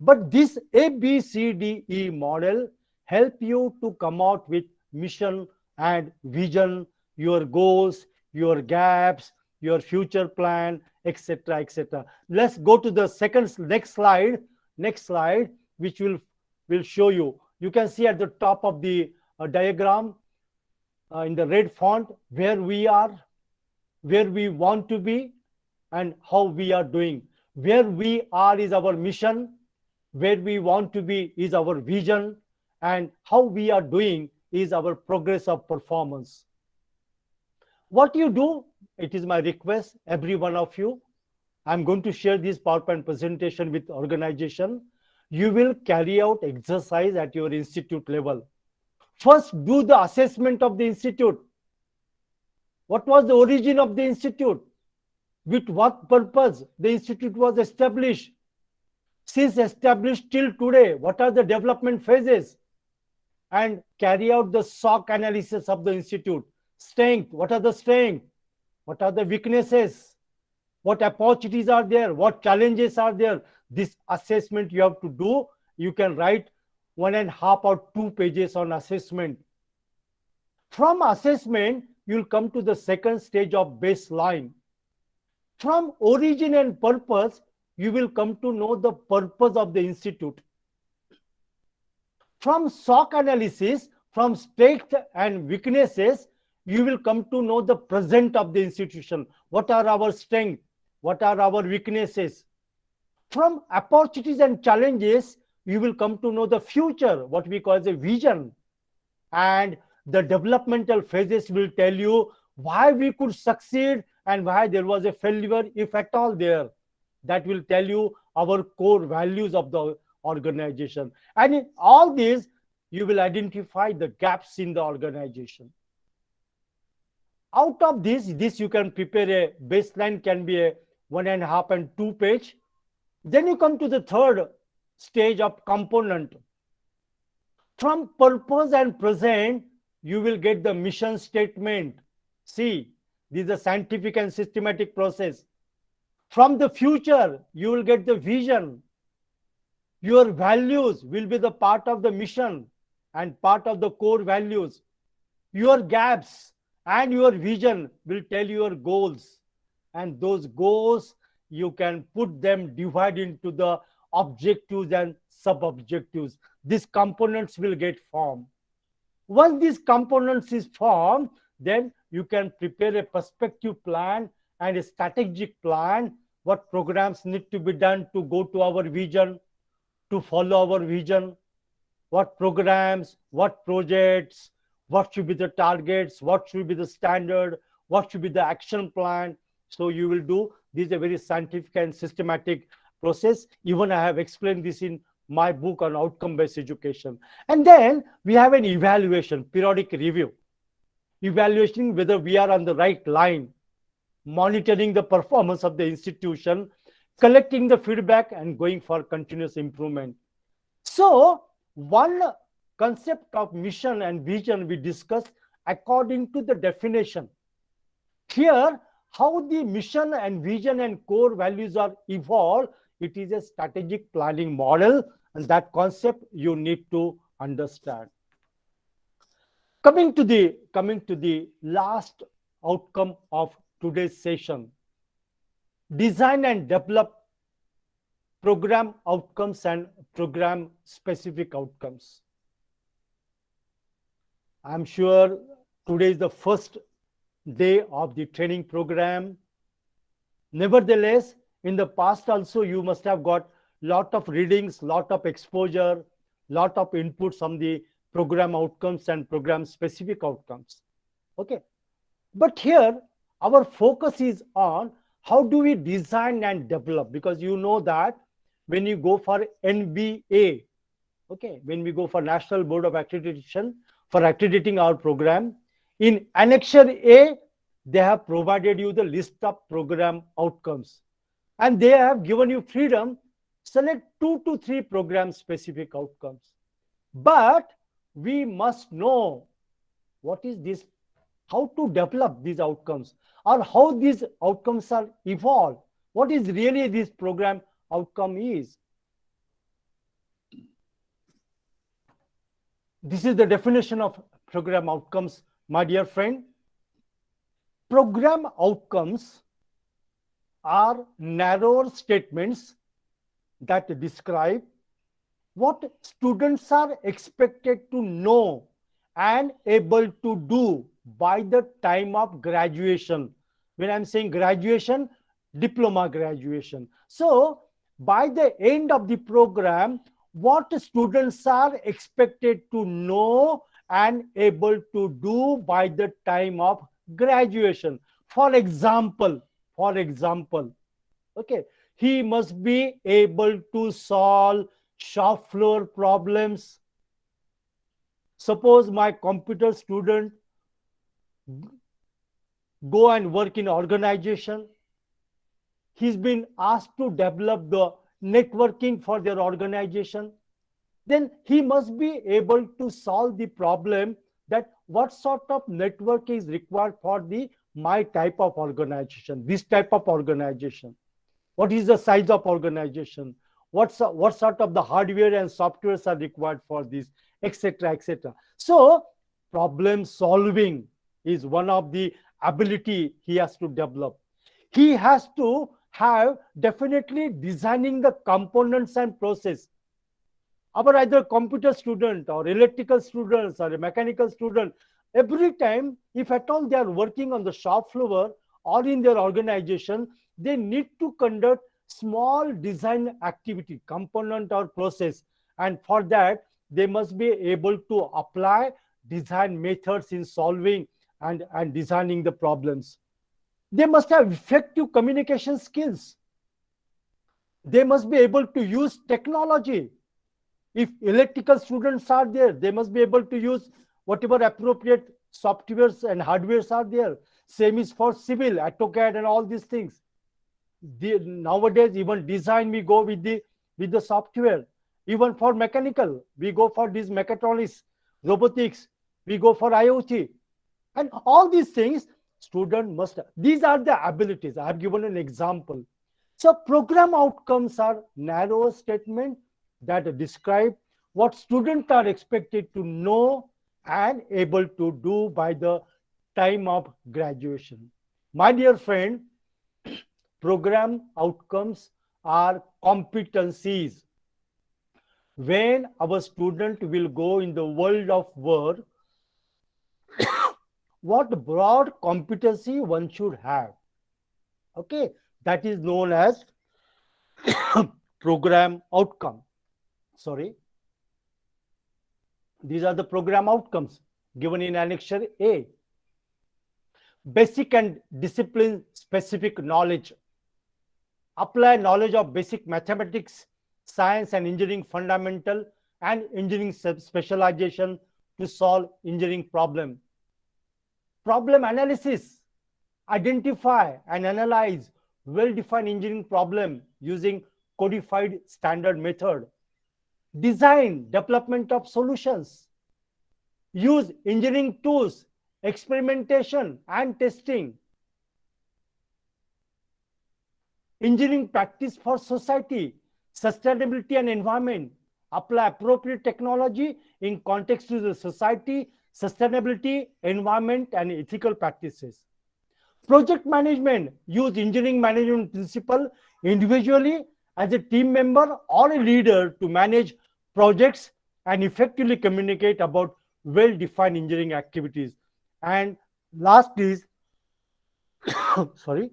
but this A, B, C, D, E model help you to come out with mission and vision, your goals, your gaps, your future plan, etc., etc. Let's go to the next slide, which will show you. You can see at the top of the diagram in the red font where we are, where we want to be, and how we are doing. Where we are is our mission, where we want to be is our vision, and how we are doing is our progress of performance. What you do, it is my request, every one of you, I'm going to share this PowerPoint presentation with organization. You will carry out exercise at your institute level. First, do the assessment of the institute. What was the origin of the institute? With what purpose the institute was established? Since established till today, what are the development phases? And carry out the SOC analysis of the institute. Strength, what are the strengths? What are the weaknesses? What opportunities are there? What challenges are there? This assessment you have to do. You can write 1.5 or 2 pages on assessment. From assessment, you'll come to the second stage of baseline. From origin and purpose, you will come to know the purpose of the institute. From SOC analysis, from strengths and weaknesses, you will come to know the present of the institution. What are our strengths? What are our weaknesses? From opportunities and challenges, you will come to know the future, what we call as a vision. And the developmental phases will tell you why we could succeed and why there was a failure, if at all there. That will tell you our core values of the organization. And in all this, you will identify the gaps in the organization. Out of this you can prepare a baseline, can be a 1.5 and 2 page. Then you come to the third stage of component. From purpose and present, you will get the mission statement. See, this is a scientific and systematic process. From the future, you will get the vision. Your values will be the part of the mission and part of the core values. Your gaps and your vision will tell your goals. And those goals, you can put them, divide into the objectives and sub-objectives. These components will get formed. Once these components is formed, then you can prepare a perspective plan and a strategic plan, what programs need to be done to go to our vision, to follow our vision, what programs, what projects, what should be the targets, what should be the standard, what should be the action plan. So you will do, this is a very scientific and systematic process. Even I have explained this in my book on outcome based education. And then we have an evaluation, periodic review, evaluating whether we are on the right line, monitoring the performance of the institution, collecting the feedback, and going for continuous improvement. So, one concept of mission and vision we discuss according to the definition. Here, how the mission and vision and core values are evolved, it is a strategic planning model, and that concept you need to understand. Coming to the last outcome of today's session, design and develop program outcomes and program specific outcomes. I'm sure today is the first day of the training program. Nevertheless, in the past also you must have got lot of readings, lot of exposure, lot of inputs on the program outcomes and program specific outcomes. Okay, but here our focus is on how do we design and develop, because you know that when you go for NBA, okay, when we go for National Board of Accreditation for accrediting our program, in Annexure A, they have provided you the list of program outcomes, and they have given you freedom, select 2 to 3 program specific outcomes. But we must know what is this, how to develop these outcomes, or how these outcomes are evolved, what is really this program outcome is. This is the definition of program outcomes, my dear friend. Program outcomes are narrower statements that describe what students are expected to know and able to do by the time of graduation. When I'm saying graduation, diploma graduation. So, by the end of the program, what students are expected to know and able to do by the time of graduation. For example, okay, he must be able to solve shop floor problems. Suppose my computer student go and work in organization, he's been asked to develop the networking for their organization, then he must be able to solve the problem that what sort of network is required for the my type of organization, this type of organization, what is the size of organization, what sort of the hardware and softwares are required for this, etc., etc. So problem solving is one of the ability he has to develop. He has to have definitely designing the components and process. Our either computer student or electrical students or a mechanical student, every time, if at all they are working on the shop floor or in their organization, they need to conduct small design activity, component or process. And for that, they must be able to apply design methods in solving and designing the problems. They must have effective communication skills. They must be able to use technology. If electrical students are there, they must be able to use whatever appropriate softwares and hardwares are there. Same is for civil, AutoCAD and all these things. Nowadays, even design we go with the software. Even for mechanical, we go for these mechatronics, robotics, we go for IoT. And all these things, student must have. These are the abilities. I have given an example. So program outcomes are narrow statement that describe what students are expected to know and able to do by the time of graduation. My dear friend, program outcomes are competencies. When our student will go in the world of work, what broad competency one should have. Okay, that is known as program outcome. Sorry. These are the program outcomes given in Annexure A. Basic and discipline specific knowledge. Apply knowledge of basic mathematics science and engineering fundamental and engineering specialization to solve engineering problem analysis, identify and analyze well-defined engineering problem using codified standard method, design development of solutions, use engineering tools, experimentation and testing, engineering practice for society, sustainability and environment, apply appropriate technology in context to the society, sustainability, environment and ethical practices. Project management, use engineering management principle individually as a team member or a leader to manage projects and effectively communicate about well-defined engineering activities. And last is, sorry,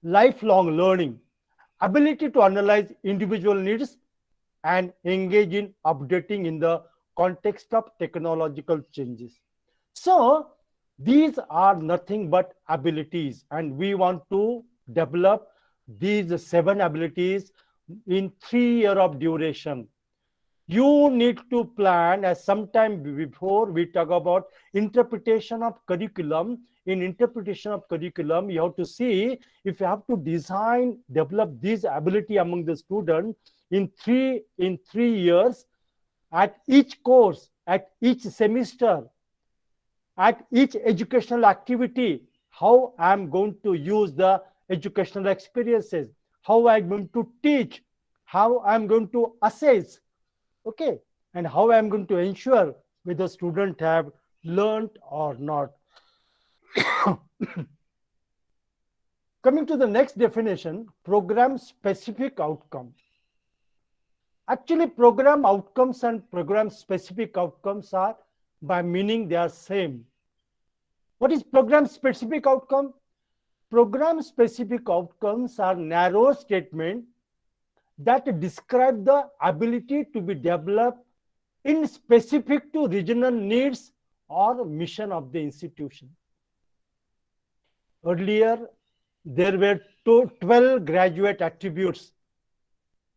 lifelong learning, ability to analyze individual needs and engage in updating in the context of technological changes. So these are nothing but abilities, and we want to develop these 7 abilities in 3 years of duration. You need to plan, as sometime before we talk about interpretation of curriculum. In interpretation of curriculum, you have to see if you have to design, develop this ability among the students in 3 years, at each course, at each semester, at each educational activity, how I am going to use the educational experiences, how I am going to teach, how I am going to assess, okay, and how I am going to ensure whether students have learned or not. Coming to the next definition, program specific outcome. Actually, program outcomes and program specific outcomes are, by meaning, they are same. What is program specific outcome? Program specific outcomes are narrow statements that describe the ability to be developed in specific to regional needs or mission of the institution. Earlier, there were 12 graduate attributes,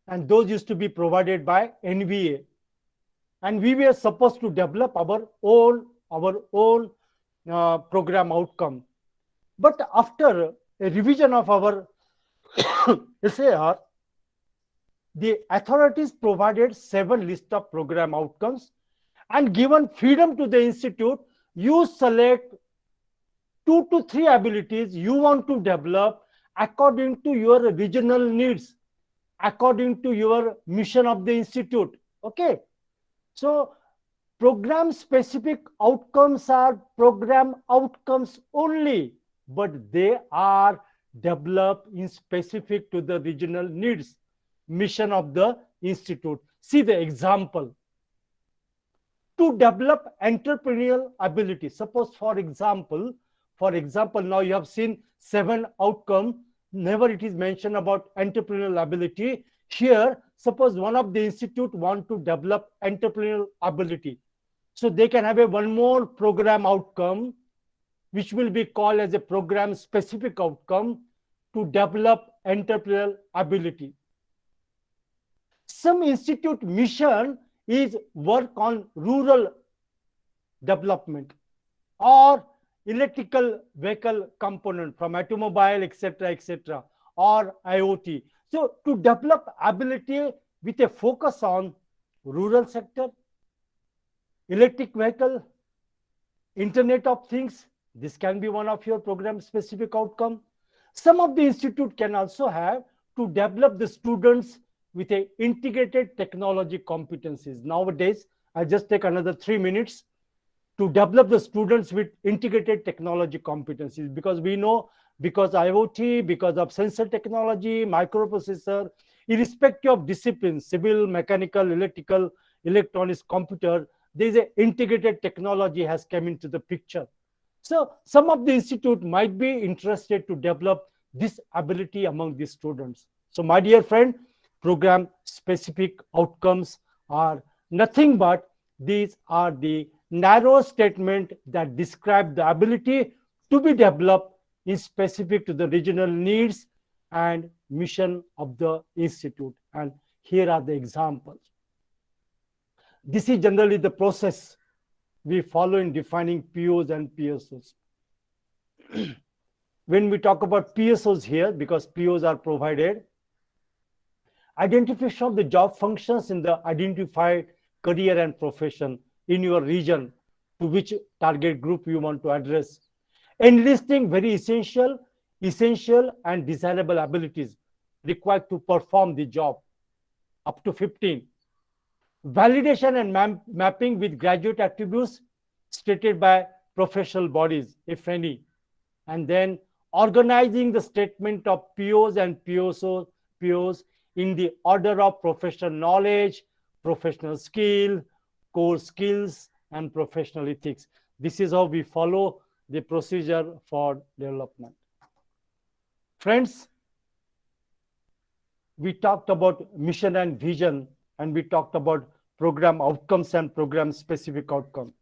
and those used to be provided by NBA. And we were supposed to develop our own program outcome. But after a revision of our SAR, the authorities provided 7 lists of program outcomes and given freedom to the institute. You select 2 to 3 abilities you want to develop according to your regional needs, according to your mission of the institute. Okay, so program specific outcomes are program outcomes only, but they are developed in specific to the regional needs, mission of the institute. See the example. To develop entrepreneurial ability, suppose for example, now you have seen 7 outcomes. Never it is mentioned about entrepreneurial ability. Here, suppose one of the institute want to develop entrepreneurial ability, so they can have a one more program outcome, which will be called as a program specific outcome, to develop entrepreneurial ability. Some institute mission is work on rural development or electrical vehicle component from automobile, etc., or IoT. So to develop ability with a focus on rural sector, electric vehicle, Internet of Things, this can be one of your program specific outcome. Some of the institute can also have to develop the students with a integrated technology competencies. Nowadays, I'll just take another 3 minutes to develop the students with integrated technology competencies, because we know, because IoT, because of sensor technology, microprocessor, irrespective of discipline, civil, mechanical, electrical, electronics, computer, there is an integrated technology has come into the picture. So some of the institute might be interested to develop this ability among the students. So my dear friend, program specific outcomes are nothing but these are the narrow statement that describe the ability to be developed in specific to the regional needs and mission of the institute. And Here are the examples. This is generally the process we follow in defining POs and PSOs. When we talk about PSOs here, because POs are provided, identification of the job functions in the identified career and profession in your region to which target group you want to address. Enlisting very essential and desirable abilities required to perform the job, up to 15. Validation and mapping with graduate attributes stated by professional bodies, if any. And then organizing the statement of POs and POs in the order of professional knowledge, professional skill, core skills, and professional ethics. This is how we follow the procedure for development. Friends, we talked about mission and vision, and we talked about program outcomes and program specific outcome.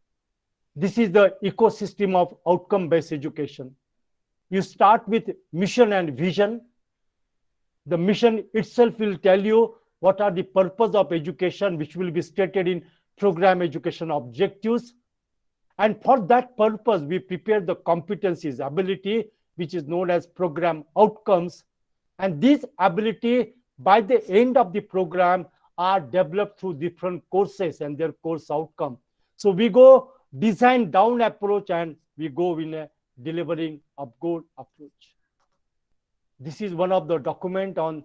This is the ecosystem of outcome-based education. You start with mission and vision. The mission itself will tell you what are the purpose of education, which will be stated in program education objectives. And for that purpose, we prepare the competencies, ability, which is known as program outcomes. And these ability, by the end of the program, are developed through different courses and their course outcome. So we go design down approach and we go in a delivering upward approach. This is one of the document on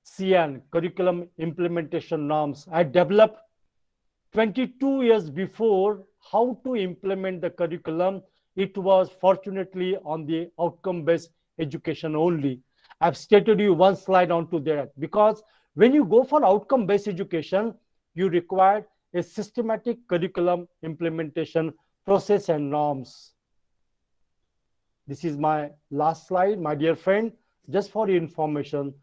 CN, curriculum implementation norms. I developed 22 years before how to implement the curriculum. It was fortunately on the outcome-based education only. I've stated you one slide onto that, because when you go for outcome-based education, you require a systematic curriculum implementation process and norms. This is my last slide, my dear friend. Just for your information,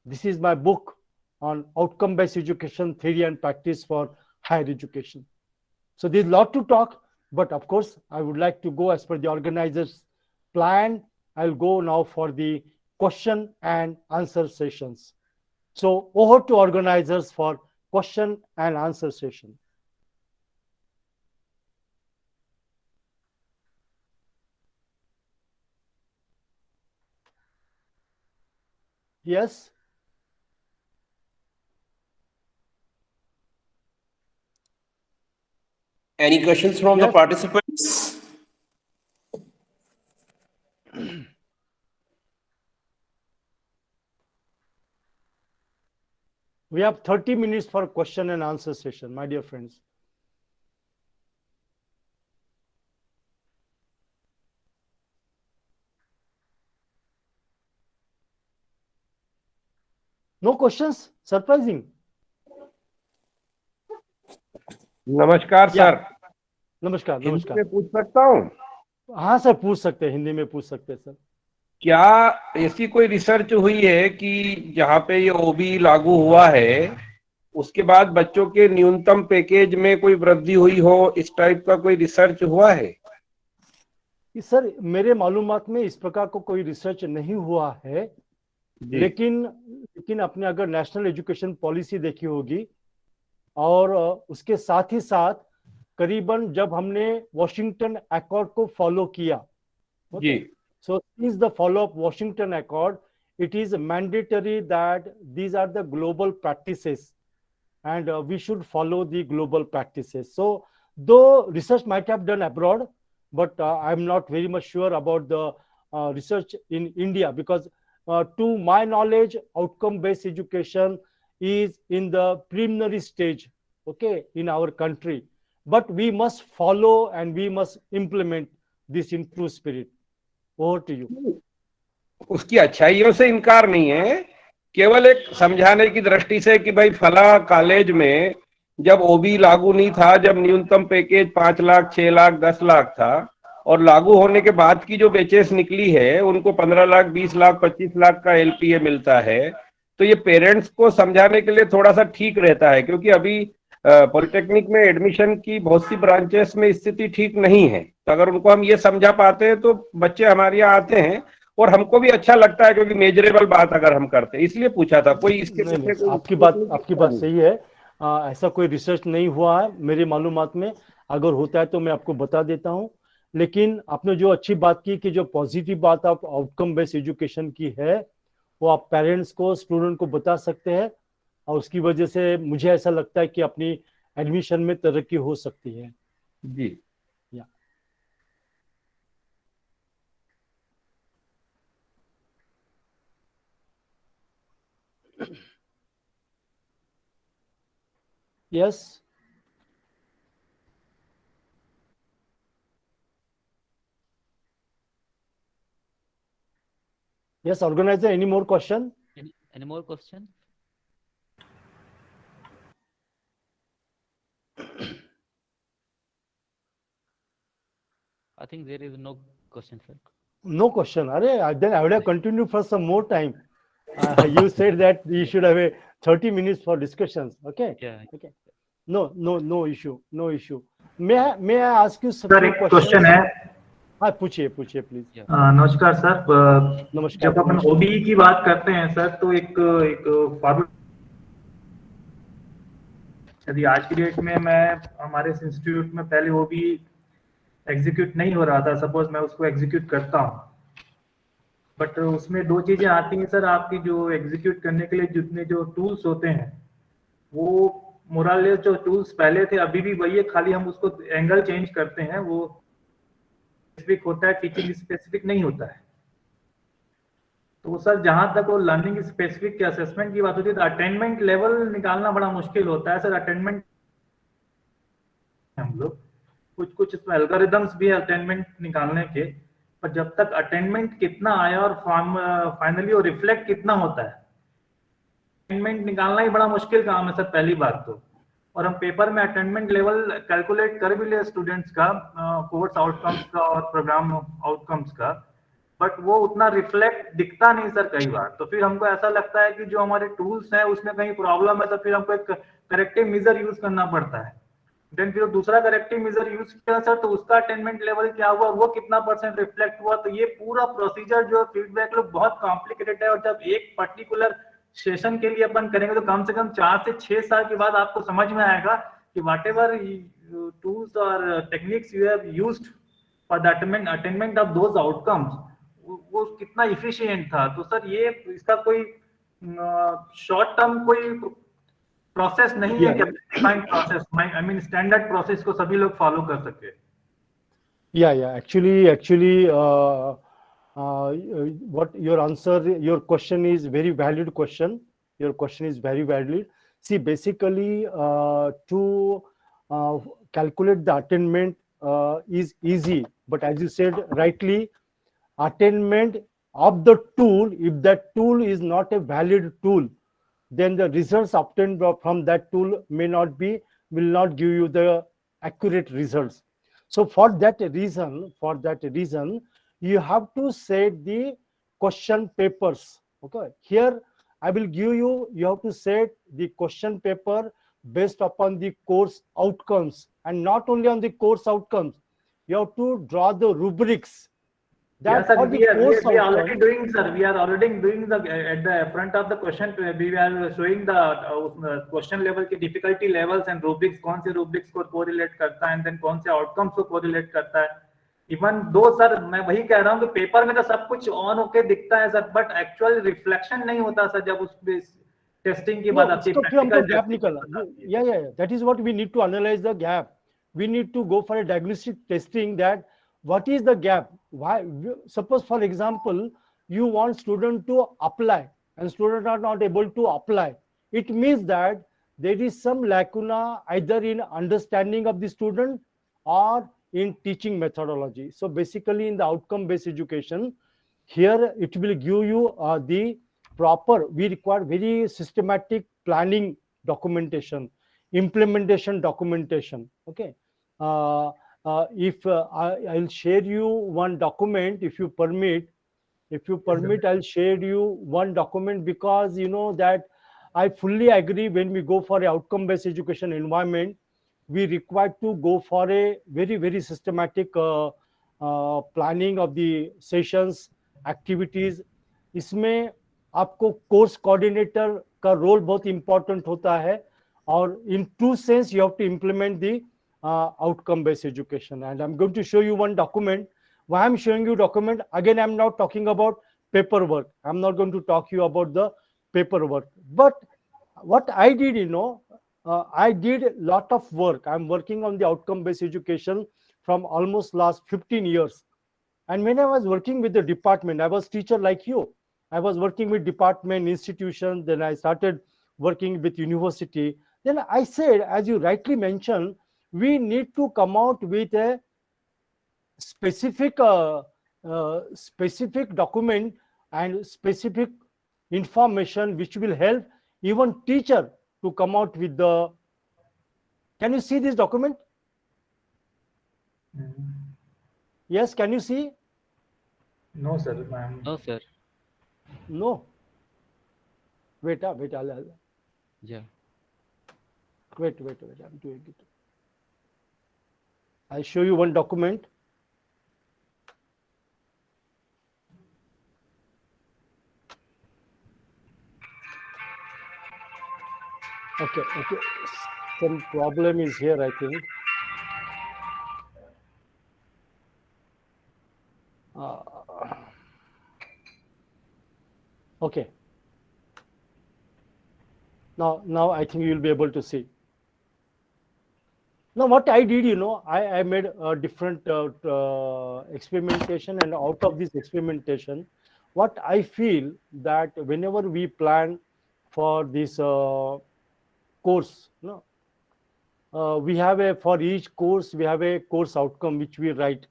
this is my book on outcome-based education, theory and practice for higher education. So there's a lot to talk, but of course, I would like to go as per the organizers' plan. I'll go now for the question and answer sessions. So over to organizers for question and answer session. Yes? Any questions from the Yes. participants? We have 30 minutes for question and answer session, my dear friends. No questions? Surprising. नमस्कार sir. नमस्कार। हिंदी नमस्कार। में पूछ सकता हूँ? हाँ sir, पूछ सकते हैं, हिंदी में पूछ सकते हैं सर। क्या ऐसी कोई रिसर्च हुई है कि जहाँ पे ये ओबी लागू हुआ है, उसके बाद बच्चों के न्यूनतम पैकेज में कोई वृद्धि हुई हो? इस टाइप का कोई रिसर्च हुआ है? सर, मेरे मालूमात में इस प्रकार को कोई रिसर्च नहीं हुआ है, लेकिन अपने अगर नेशनल एजुकेशन पॉलिसी देखी होगी और उसके साथ ही साथ करीबन जब हमने वॉशिंगटन अकॉर्ड को फॉलो किया, so since the follow up Washington Accord, it is mandatory that these are the global practices and we should follow the global practices. So though research might have done abroad, but I'm not very much sure about the research in India, because to my knowledge, outcome based education is in the preliminary stage, okay, in our country, but we must follow and we must implement this in true spirit. Over to you. उसकी अच्छाइयों से इनकार नहीं है, केवल एक समझाने की दृष्टि से कि भाई फला कॉलेज में जब ओबी लागू नहीं था, जब न्यूनतम पैकेज 5 लाख, 6 लाख, 10 लाख था, और लागू होने के बाद की जो बैचेस निकली है उनको 15 लाख, 20 लाख, 25 लाख का एलपीए मिलता है, तो ये पेरेंट्स को समझाने के लिए थोड़ा सा ठीक रहता है, क्योंकि अभी पॉलिटेक्निक में एडमिशन की बहुत सी ब्रांचेस में स्थिति ठीक नहीं है। तो अगर उनको हम ये समझा पाते हैं तो बच्चे हमारे यहाँ आते हैं और हमको भी अच्छा लगता है क्योंकि मेजरेबल बात अगर हम करते हैं, इसलिए पूछा था। कोई इसके नहीं पीछे नहीं, कोई आपकी research बात नहीं आपकी दिखता बात नहीं। सही है। ऐसा कोई रिसर्च नहीं हुआ है मेरे मालूमात में। अगर होता है तो मैं आपको बता देता हूँ। लेकिन आपने जो अच्छी बात की कि जो पॉजिटिव बात आप आउटकम बेस्ड एजुकेशन की है, वो आप पेरेंट्स को, स्टूडेंट को बता सकते हैं, और उसकी वजह से मुझे ऐसा लगता है कि अपनी एडमिशन में तरक्की हो सकती है। जी। या yes yes organiser, any more question? Any more question? I think there is no question, sir. No question. Then I would have continued for some more time. You said that you should have a 30 minutes for discussions. Okay. Yeah. Okay. No issue. No issue. May I ask you some sir few एक questions? Question है। हाँ, पूछिए पूछिए please. Yeah. नमस्कार sir. नमस्कार, जब अपन नमस्कार। OBE की बात करते हैं सर, तो एक फॉर्मूला, यदि आज की डेट में मैं हमारे इंस्टीट्यूट में पहले ओबीई एग्जीक्यूट नहीं हो रहा था, सपोज मैं उसको एग्जीक्यूट करता हूँ, बट उसमें दो चीजें आती हैं सर। आपकी जो एग्जीक्यूट करने के लिए जितने जो टूल्स होते हैं, वो मोराले जो टूल्स पहले थे अभी भी वही है, खाली हम उसको एंगल चेंज करते हैं। वो स्पेसिफिक होता है, टीचिंग स्पेसिफिक नहीं होता है। तो सर जहां तक वो लर्निंग स्पेसिफिक के असेसमेंट की बात होती है, तो अटेनमेंट लेवल निकालना बड़ा मुश्किल होता है सर। अटेनमेंट हम लोग कुछ कुछ इसमें एल्गोरिदम्स भी है अटेनमेंट निकालने के, पर जब तक अटेनमेंट कितना आया और फाइनली वो रिफ्लेक्ट कितना होता है, अटेनमेंट निकालना ही बड़ा मुश्किल काम है सर, पहली बात तो। और हम पेपर में अटेनमेंट लेवल कैलकुलेट कर भी ले स्टूडेंट्स का, कोर्स आउटकम्स का और प्रोग्राम आउटकम्स का, बट वो उतना रिफ्लेक्ट दिखता नहीं सर कई बार। तो फिर हमको ऐसा लगता है कि जो हमारे टूल्स हैं उसमें कहीं प्रॉब्लम है, तो फिर हमको एक करेक्टिव मेजर यूज करना पड़ता है। देन फिर दूसरा करेक्टिव मेजर यूज किया सर, तो उसका अटेनमेंट लेवल क्या हुआ, वो कितना परसेंट रिफ्लेक्ट हुआ। तो ये पूरा प्रोसीजर जो फीडबैक लोग बहुत कॉम्प्लिकेटेड है, और जब एक पर्टिकुलर सेशन के लिए अपन करेंगे तो कम से कम 4 से 6 साल के बाद आपको समझ में आएगा कि वाट एवर टूल्स और techniques you have used for the attainment of those outcomes, वो कितना इफिशिएंट था। तो सर ये इसका कोई शॉर्ट टर्म कोई प्रोसेस नहीं है कि defined process, I mean standard process को सभी लोग फॉलो कर सके। Yeah. Actually, what your answer, your question is very valid question. Your question is very valid. See, basically, to calculate the attainment is easy, but as you said rightly, attainment of the tool, if that tool is not a valid tool, then the results obtained from that tool will not give you the accurate results. So for that reason, you have to set the question papers. Okay, here I will give you. You have to set the question paper based upon the course outcomes, and not only on the course outcomes. You have to draw the rubrics. Yes, That sir, for the course we are already outcome. doing, sir. We are already doing the at the front of the question. We are showing the question level की difficulty levels and rubrics, कौन से rubrics को correlate करता है, and then कौन से outcomes को correlate करता है। इवन दो सर, मैं वही कह रहा हूँ कि पेपर में तो सब कुछ ऑन होके दिखता है सर, बट एक्चुअल रिफ्लेक्शन नहीं होता सर जब उस टेस्टिंग की बात आती है, तो फिर हमको प्रैक्टिकल गैप टेस्टिंग की निकलना। बात आती है। Yeah. That is what we need to analyze the gap. We need to go for a diagnostic testing that what is the gap. Why? Suppose, for example, you want student to apply and students are not able to apply. It means that there is some lacuna either in understanding of the student or in teaching methodology. So basically, in the outcome-based education, here it will give you the proper. We require very systematic planning documentation, implementation documentation. Okay. If I'll share you one document, if you permit. I'll share you one document, because you know that I fully agree. When we go for a outcome-based education environment, we require to go for a very systematic planning of the sessions, activities, इसमें आपको course coordinator का role बहुत important होता है, और in true sense you have to implement the outcome based education. And I'm going to show you one document. Why I'm showing you document, again I'm not talking about paperwork, I'm not going to talk you about the paperwork, but what I did, I did a lot of work. I'm working on the outcome based education from almost last 15 years. And when I was working with the department, I was teacher like you, I was working with department, institutions, then I started working with university. Then I said, as you rightly mentioned, we need to come out with a specific specific document and specific information which will help even teacher to come out with the. Can you see this document? Yes, can you see? No, sir. I'm... No, sir. No. Wait, I'll Yeah. wait, I'm doing it. I'll show you one document. Okay. Some problem is here, I think. Okay. Now I think you'll be able to see. Now what I did, I made a different experimentation, and out of this experimentation, what I feel that whenever we plan for this course, we have for each course we have a course outcome which we write.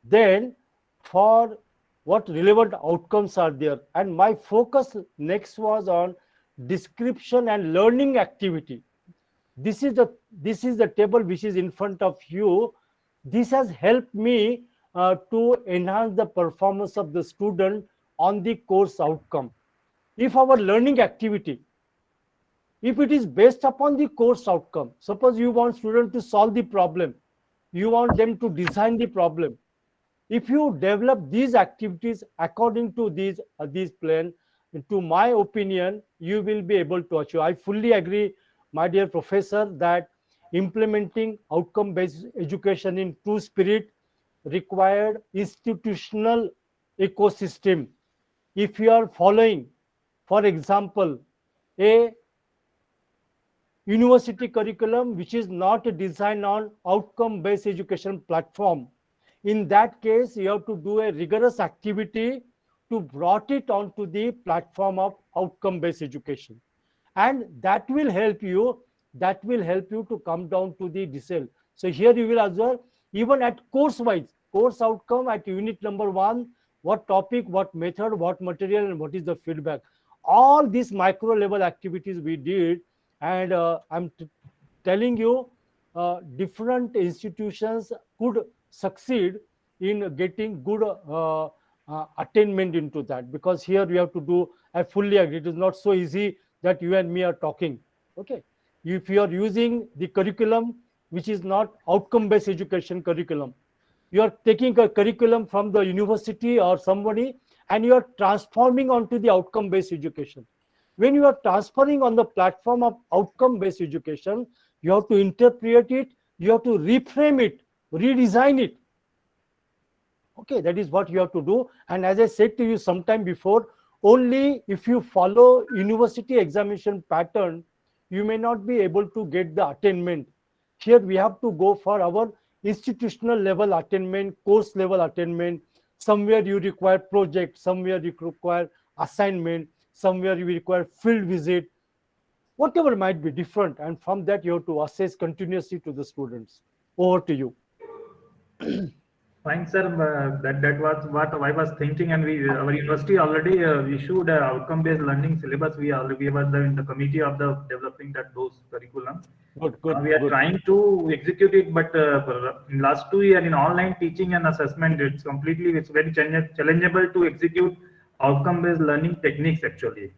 Then for what relevant outcomes are there, and my focus next was on description and learning activity. This is the table which is in front of you. This has helped me to enhance the performance of the student on the course outcome. If our learning activity, if it is based upon the course outcome, suppose you want student to solve the problem, you want them to design the problem. If you develop these activities according to these plan, to my opinion, you will be able to achieve. I fully agree, my dear professor, that implementing outcome-based education in true spirit required institutional ecosystem. If you are following, for example, a university curriculum which is not designed on outcome-based education platform, in that case, you have to do a rigorous activity to brought it onto the platform of outcome-based education. And that will help you to come down to the decile. So here you will observe, even at course-wise, course outcome at unit number 1, what topic, what method, what material, and what is the feedback. All these micro-level activities we did, and I'm telling you, different institutions could succeed in getting good attainment into that, because here we have to do, I fully agree, it is not so easy that you and me are talking. Okay, if you are using the curriculum which is not outcome-based education curriculum, you are taking a curriculum from the university or somebody and you are transforming onto the outcome-based education. When you are transferring on the platform of outcome-based education, you have to interpret it, you have to reframe it, redesign it. Okay, that is what you have to do. And as I said to you sometime before, only if you follow university examination pattern, you may not be able to get the attainment. Here we have to go for our institutional level attainment, course level attainment. Somewhere you require project, somewhere you require assignment, somewhere you require field visit, whatever might be different. And from that you have to assess continuously to the students. Over to you. Fine, sir. That was what I was thinking, and our university already issued a outcome-based learning syllabus. We were in the committee of the developing those curriculum. Good. We are trying to execute it, but in last 2 years in online teaching and assessment, it's very challengeable to execute outcome-based learning techniques actually.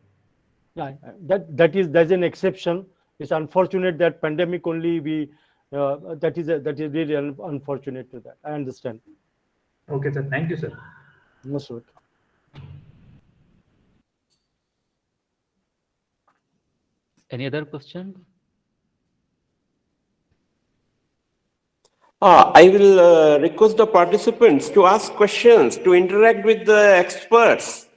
Yeah, that's an exception. It's unfortunate that pandemic only we that is really unfortunate to that. I understand. Okay, sir. Thank you, sir. Most welcome. Any other question? I will request the participants to ask questions, to interact with the experts.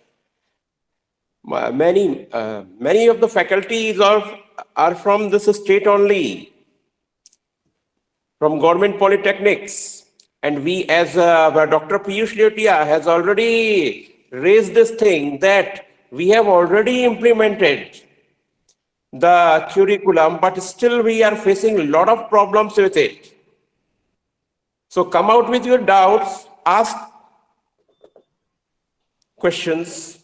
Many of the faculties are from this state only, from government polytechnics. And we, as Dr. Piyush Liotia has already raised this thing, that we have already implemented the curriculum, but still we are facing a lot of problems with it. So come out with your doubts, ask questions.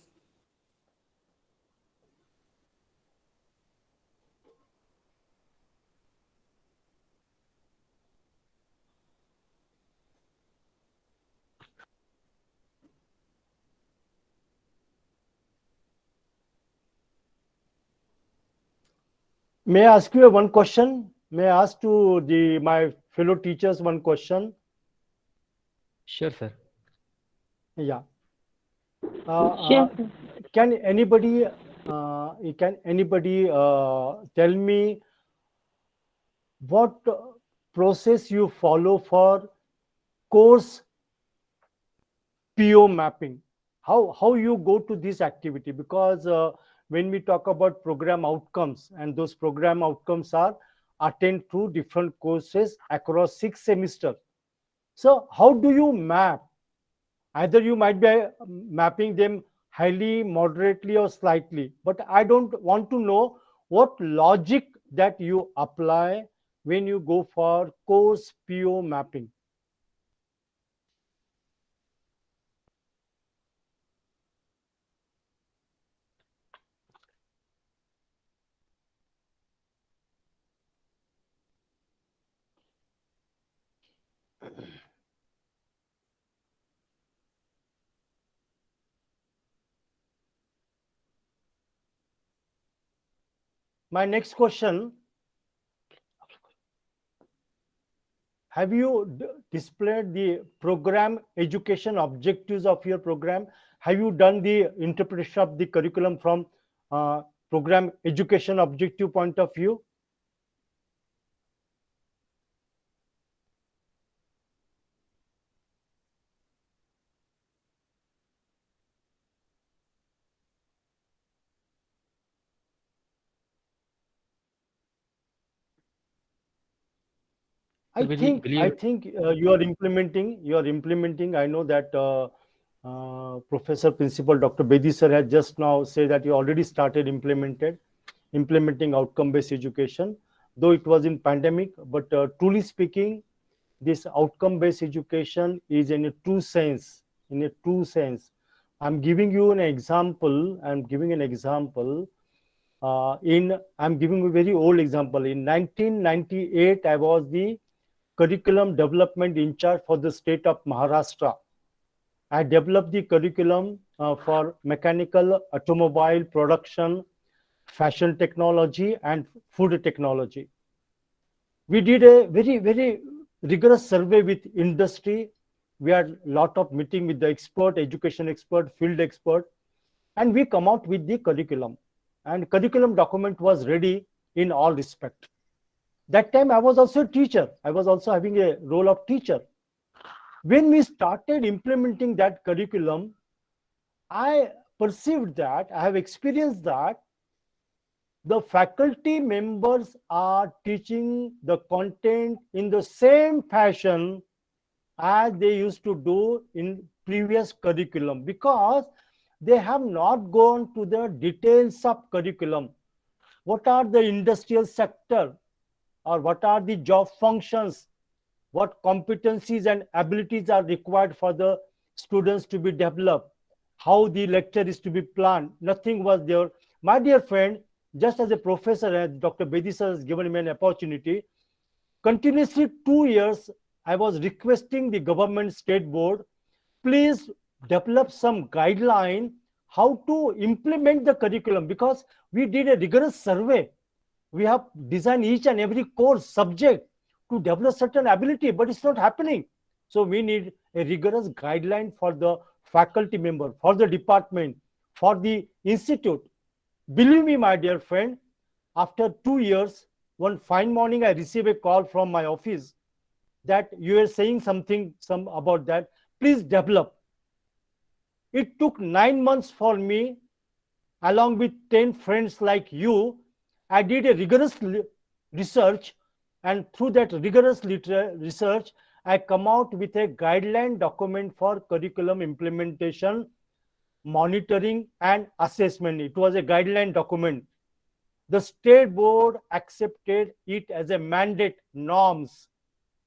May I ask you one question? May I ask to my fellow teachers one question? Sure, sir. Yeah. Sure, sir. Can anybody tell me what process you follow for course PO mapping? How you go to this activity? Because when we talk about program outcomes, and those program outcomes are attained through different courses across 6 semesters. So how do you map? Either you might be mapping them highly, moderately, or slightly, but I don't want to know what logic that you apply when you go for course PO mapping. My next question, have you displayed the program education objectives of your program? Have you done the interpretation of the curriculum from program education objective point of view? Sir, will I you think you are implementing. I know that Professor Principal Dr. Bedi sir has just now said that you already started implementing outcome-based education, though it was in pandemic. But truly speaking, this outcome-based education is in a true sense. In a true sense, I'm giving you an example. I'm giving a very old example. In 1998, I was the curriculum development in charge for the state of Maharashtra. I developed the curriculum for mechanical, automobile production, fashion technology, and food technology. We did a very, very rigorous survey with industry. We had a lot of meeting with the expert, education expert, field expert, and we come out with the curriculum. And curriculum document was ready in all respect. That time I was also a teacher. I was also having a role of teacher. When we started implementing that curriculum, I perceived that, I have experienced that the faculty members are teaching the content in the same fashion as they used to do in previous curriculum, because they have not gone to the details of curriculum. What are the industrial sector, or what are the job functions, what competencies and abilities are required for the students to be developed, how the lecture is to be planned. Nothing was there. My dear friend, just as a professor, as Dr. Bedi sir has given me an opportunity, continuously 2 years, I was requesting the government state board, please develop some guideline how to implement the curriculum, because we did a rigorous survey. We have designed each and every course subject to develop certain ability, but it's not happening. So we need a rigorous guideline for the faculty member, for the department, for the institute. Believe me, my dear friend, After 2 years, one fine morning, I received a call from my office that you are saying something some about that. Please develop. It took 9 months for me, along with 10 friends like you. I did a rigorous research, and through that rigorous research, I come out with a guideline document for curriculum implementation, monitoring, and assessment. It was a guideline document. The state board accepted it as a mandate norms,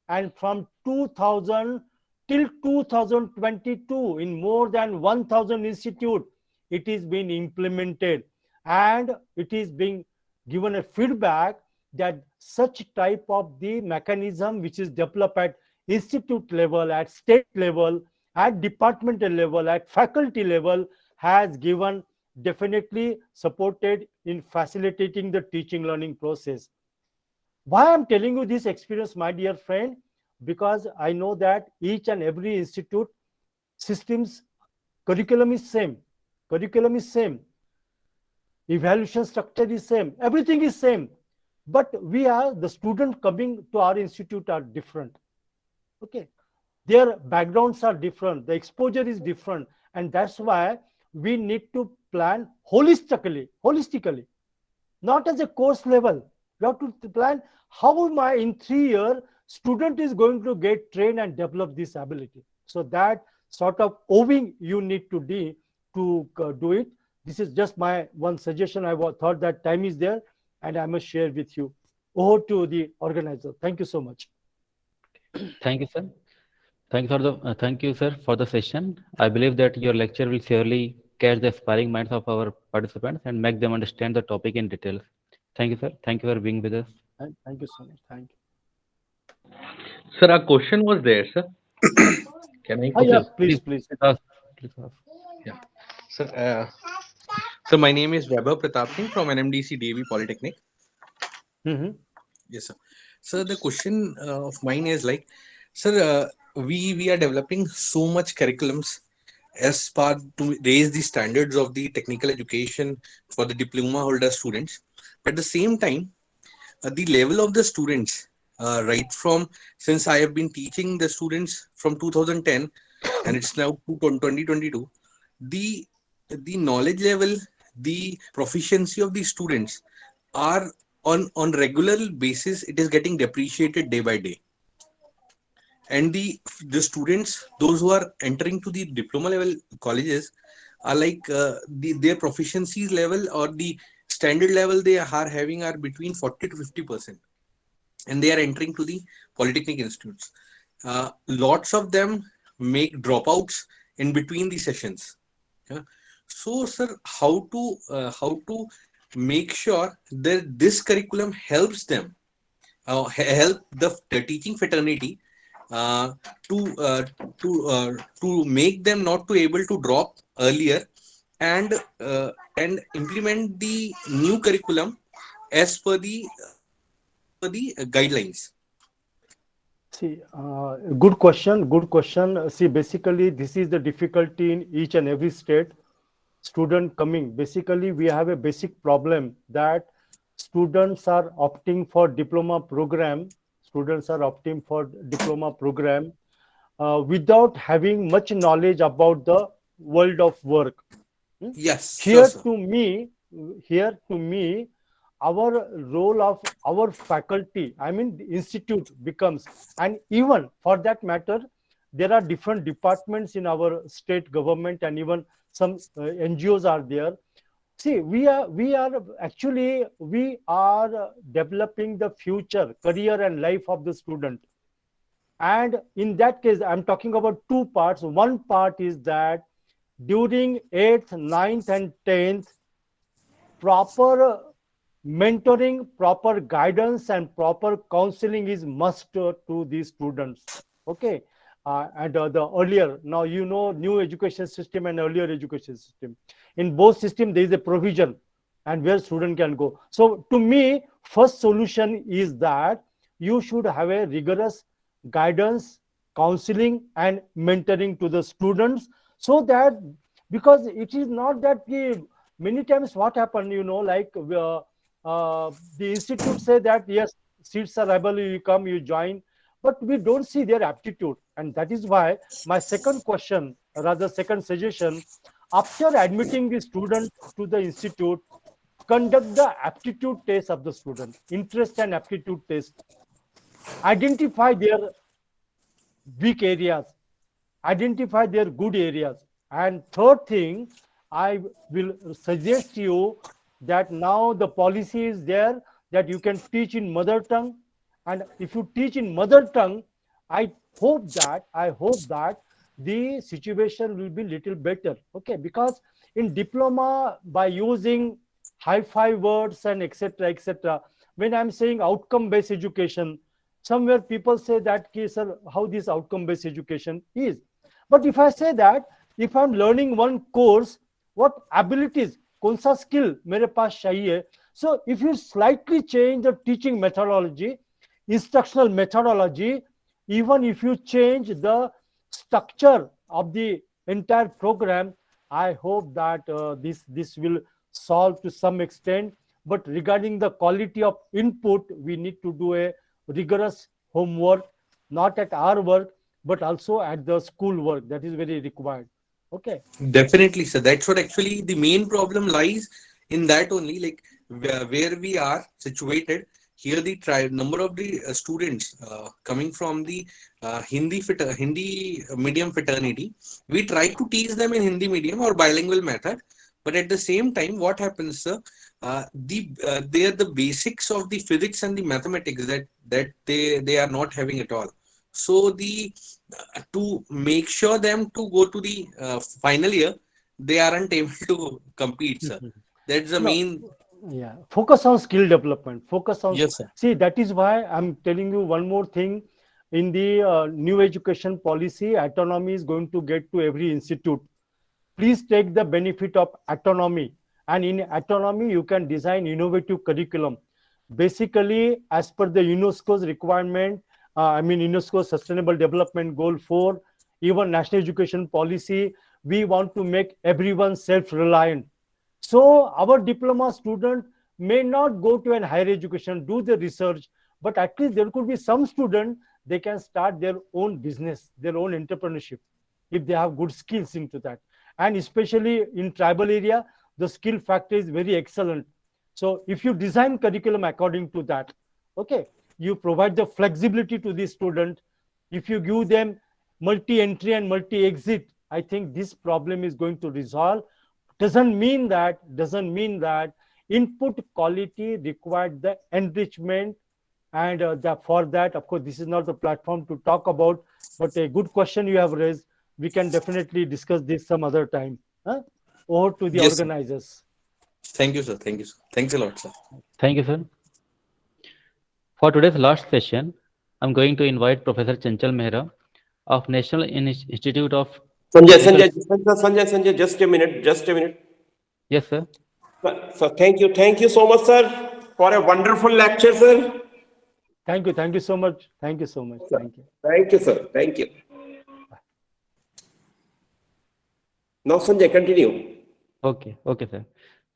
and from 2000 till 2022, in more than 1000 institute, it is being implemented, and it is being given a feedback that such type of the mechanism which is developed at institute level, at state level, at departmental level, at faculty level, has given definitely supported in facilitating the teaching learning process. Why I'm telling you this experience, my dear friend? Because I know that each and every institute systems curriculum is same, curriculum is same, evaluation structure is same, everything is same, but we are the student coming to our institute are different. Okay, their backgrounds are different, the exposure is different, and that's why we need to plan holistically, not as a course level. You have to plan how my in 3 year student is going to get trained and develop this ability. So that sort of owing you need to do it. This is just my one suggestion. I thought that time is there, and I must share with you. Over to the organizer. Thank you so much. Thank you, sir. Thank you, sir, for the session. I believe that your lecture will surely catch the aspiring minds of our participants and make them understand the topic in detail. Thank you, sir. Thank you for being with us. Thank you so much. Thank you. Sir, a question was there, sir. Can I? Yeah, Okay, please. please ask. Please ask. Yeah. Sir, my name is Vaibhav Pratap Singh from NMDC DAV Polytechnic. Mhm. Yes, sir. Sir, the question of mine is like, sir, we are developing so much curriculums as part to raise the standards of the technical education for the diploma holder students. At the same time, the level of the students, right from since I have been teaching the students from 2010 and it's now 2022, the the knowledge level, the proficiency of the students are on regular basis. It is getting depreciated day by day, and the students, those who are entering to the diploma level colleges, are like their proficiencies level or the standard level they are having are between 40 to 50%, and they are entering to the polytechnic institutes. Lots of them make dropouts in between the sessions. Yeah. So, sir, how to make sure that this curriculum helps them, help the teaching fraternity, uh, to uh, to make them not to able to drop earlier, and implement the new curriculum as per the guidelines. See, good question. Good question. See, basically, this is the difficulty in each and every state. Student coming. Basically, we have a basic problem that students are opting for diploma program. Students are opting for diploma program without having much knowledge about the world of work. Hmm? Yes, sure, Here sir. to me, here to me, our role of our faculty, I mean the institute becomes, and even for that matter, there are different departments in our state government, and even some NGOs are there. See, we are developing the future career and life of the student. And in that case, I'm talking about two parts. One part is that during 8th, 9th, and 10th, proper mentoring, proper guidance, and proper counseling is must to these students. Okay. And the earlier, now you know, new education system and earlier education system. In both system, there is a provision and where student can go. So to me, first solution is that you should have a rigorous guidance, counseling, and mentoring to the students, so that, because it is not that we, many times what happen, like the institute say that yes, seats are available, you come, you join, but we don't see their aptitude. And that is why my second question, rather second suggestion, after admitting the student to the institute, conduct the aptitude test of the student, interest and aptitude test, identify their weak areas, identify their good areas. And third thing, I will suggest you that now the policy is there that you can teach in mother tongue. And if you teach in mother tongue, I hope that the situation will be little better. Okay, because in diploma, by using high-fi words and etc., when I'm saying outcome-based education, somewhere people say that, sir, how this outcome-based education is. But if I say that, if I'm learning one course, what abilities, कौन सा skill मेरे पास चाहिए? So if you slightly change the teaching methodology, instructional methodology, even if you change the structure of the entire program, I hope that this will solve to some extent. But regarding the quality of input, we need to do a rigorous homework, not at our work, but also at the school work. That is very required. Okay. Definitely, sir. That's what actually the main problem lies in that only, like where we are situated. Here, the number of the students coming from the Hindi medium fraternity, we try to teach them in Hindi medium or bilingual method, but at the same time, what happens, sir? They are the basics of the physics and the mathematics that they are not having at all. So the to make sure them to go to the final year, they aren't able to compete, sir. That's the No, main. yeah, focus on skill development, focus on, Yes, sir. see, that is why I'm telling you one more thing. In the new education policy, autonomy is going to get to every institute. Please take the benefit of autonomy, and in autonomy you can design innovative curriculum, basically as per the UNESCO's requirement. UNESCO sustainable development goal 4, even national education policy, we want to make everyone self reliant. So our diploma student may not go to an higher education, do the research, but at least there could be some student, they can start their own business, their own entrepreneurship, if they have good skills into that. And especially in tribal area, the skill factor is very excellent. So if you design curriculum according to that, okay, you provide the flexibility to the student. If you give them multi-entry and multi-exit, I think this problem is going to resolve. Doesn't mean that input quality required the enrichment. And for that, of course, this is not the platform to talk about, but a good question you have raised. We can definitely discuss this some other time. Huh? Over to the Yes, sir. organizers. Thank you, sir. Thank you, sir. Thanks a lot, sir. Thank you, sir. For today's last session, I'm going to invite Professor Chanchal Mehra of National Institute of Sanjay, just a minute. Yes, sir. So thank you so much, sir, for a wonderful lecture, sir. Thank you so much. Thank you so much. Thank you. Thank you, sir. Thank you. Now, Sanjay, continue. Okay, sir.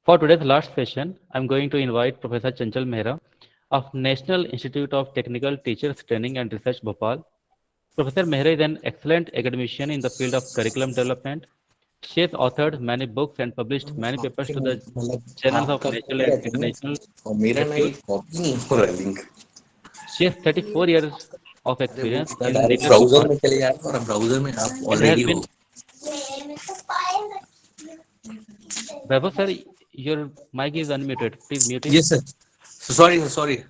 For today's last session, I'm going to invite Professor Chanchal Mehra of National Institute of Technical Teachers Training and Research, Bhopal. Professor Mehra is an excellent academician in the field of curriculum development. She has authored many books and published many papers to the journals of national and international और मेरा ना ये institutes. Copy नहीं हो रहा link She has 34 years of experience in direct leadership browser work में चले जाए और ब्राउजर में आप and ऑलरेडी has हो. been. Vaibhav sir, your mic is unmuted. Please mute it. Yes, sir. So sorry.